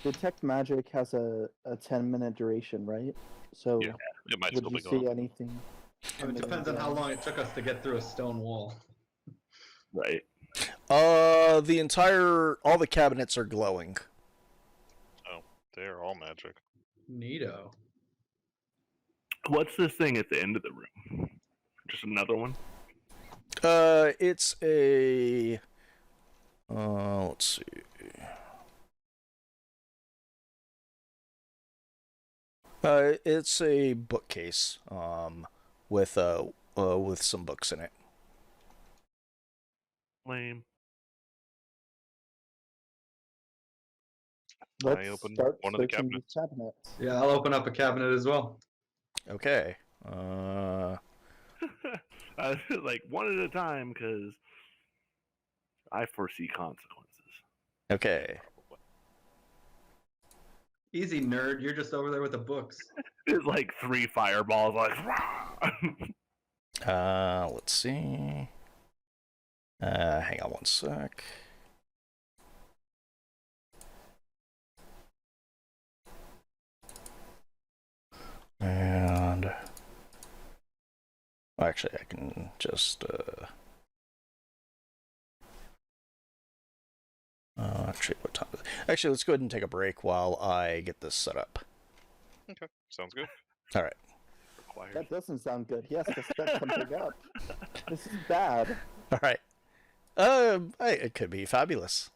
S8: Detect magic has a 10-minute duration, right? So
S7: Yeah. It might
S8: would
S7: still
S8: you
S7: be
S8: see
S7: going.
S8: anything?
S3: It depends on how long it took us to get through a stone wall.
S4: Right.
S1: All the cabinets are glowing.
S7: They're all magic.
S3: Neato.
S4: What's this thing at the end of the room? Just another one?
S1: It's a. Let's see. It's a bookcase. With some books in it.
S4: Lame.
S8: Let's
S7: opened
S8: start
S7: one of the
S8: searching these cabinets.
S3: Yeah, I'll open up a cabinet as well.
S1: Okay.
S4: Like one at a time, because I foresee consequences.
S1: Okay.
S3: Easy, nerd. You're just over there with the books.
S4: It's like 3 fireballs, like.
S1: Let's see. Hang on one sec. And actually, I can just actually, what time is it? Actually, let's go ahead and take a break while I get this set up.
S7: Okay. Sounds good.
S1: All right.
S4: Required.
S8: That doesn't sound good. He has to set something up. This is bad.
S1: All right. It could be fabulous.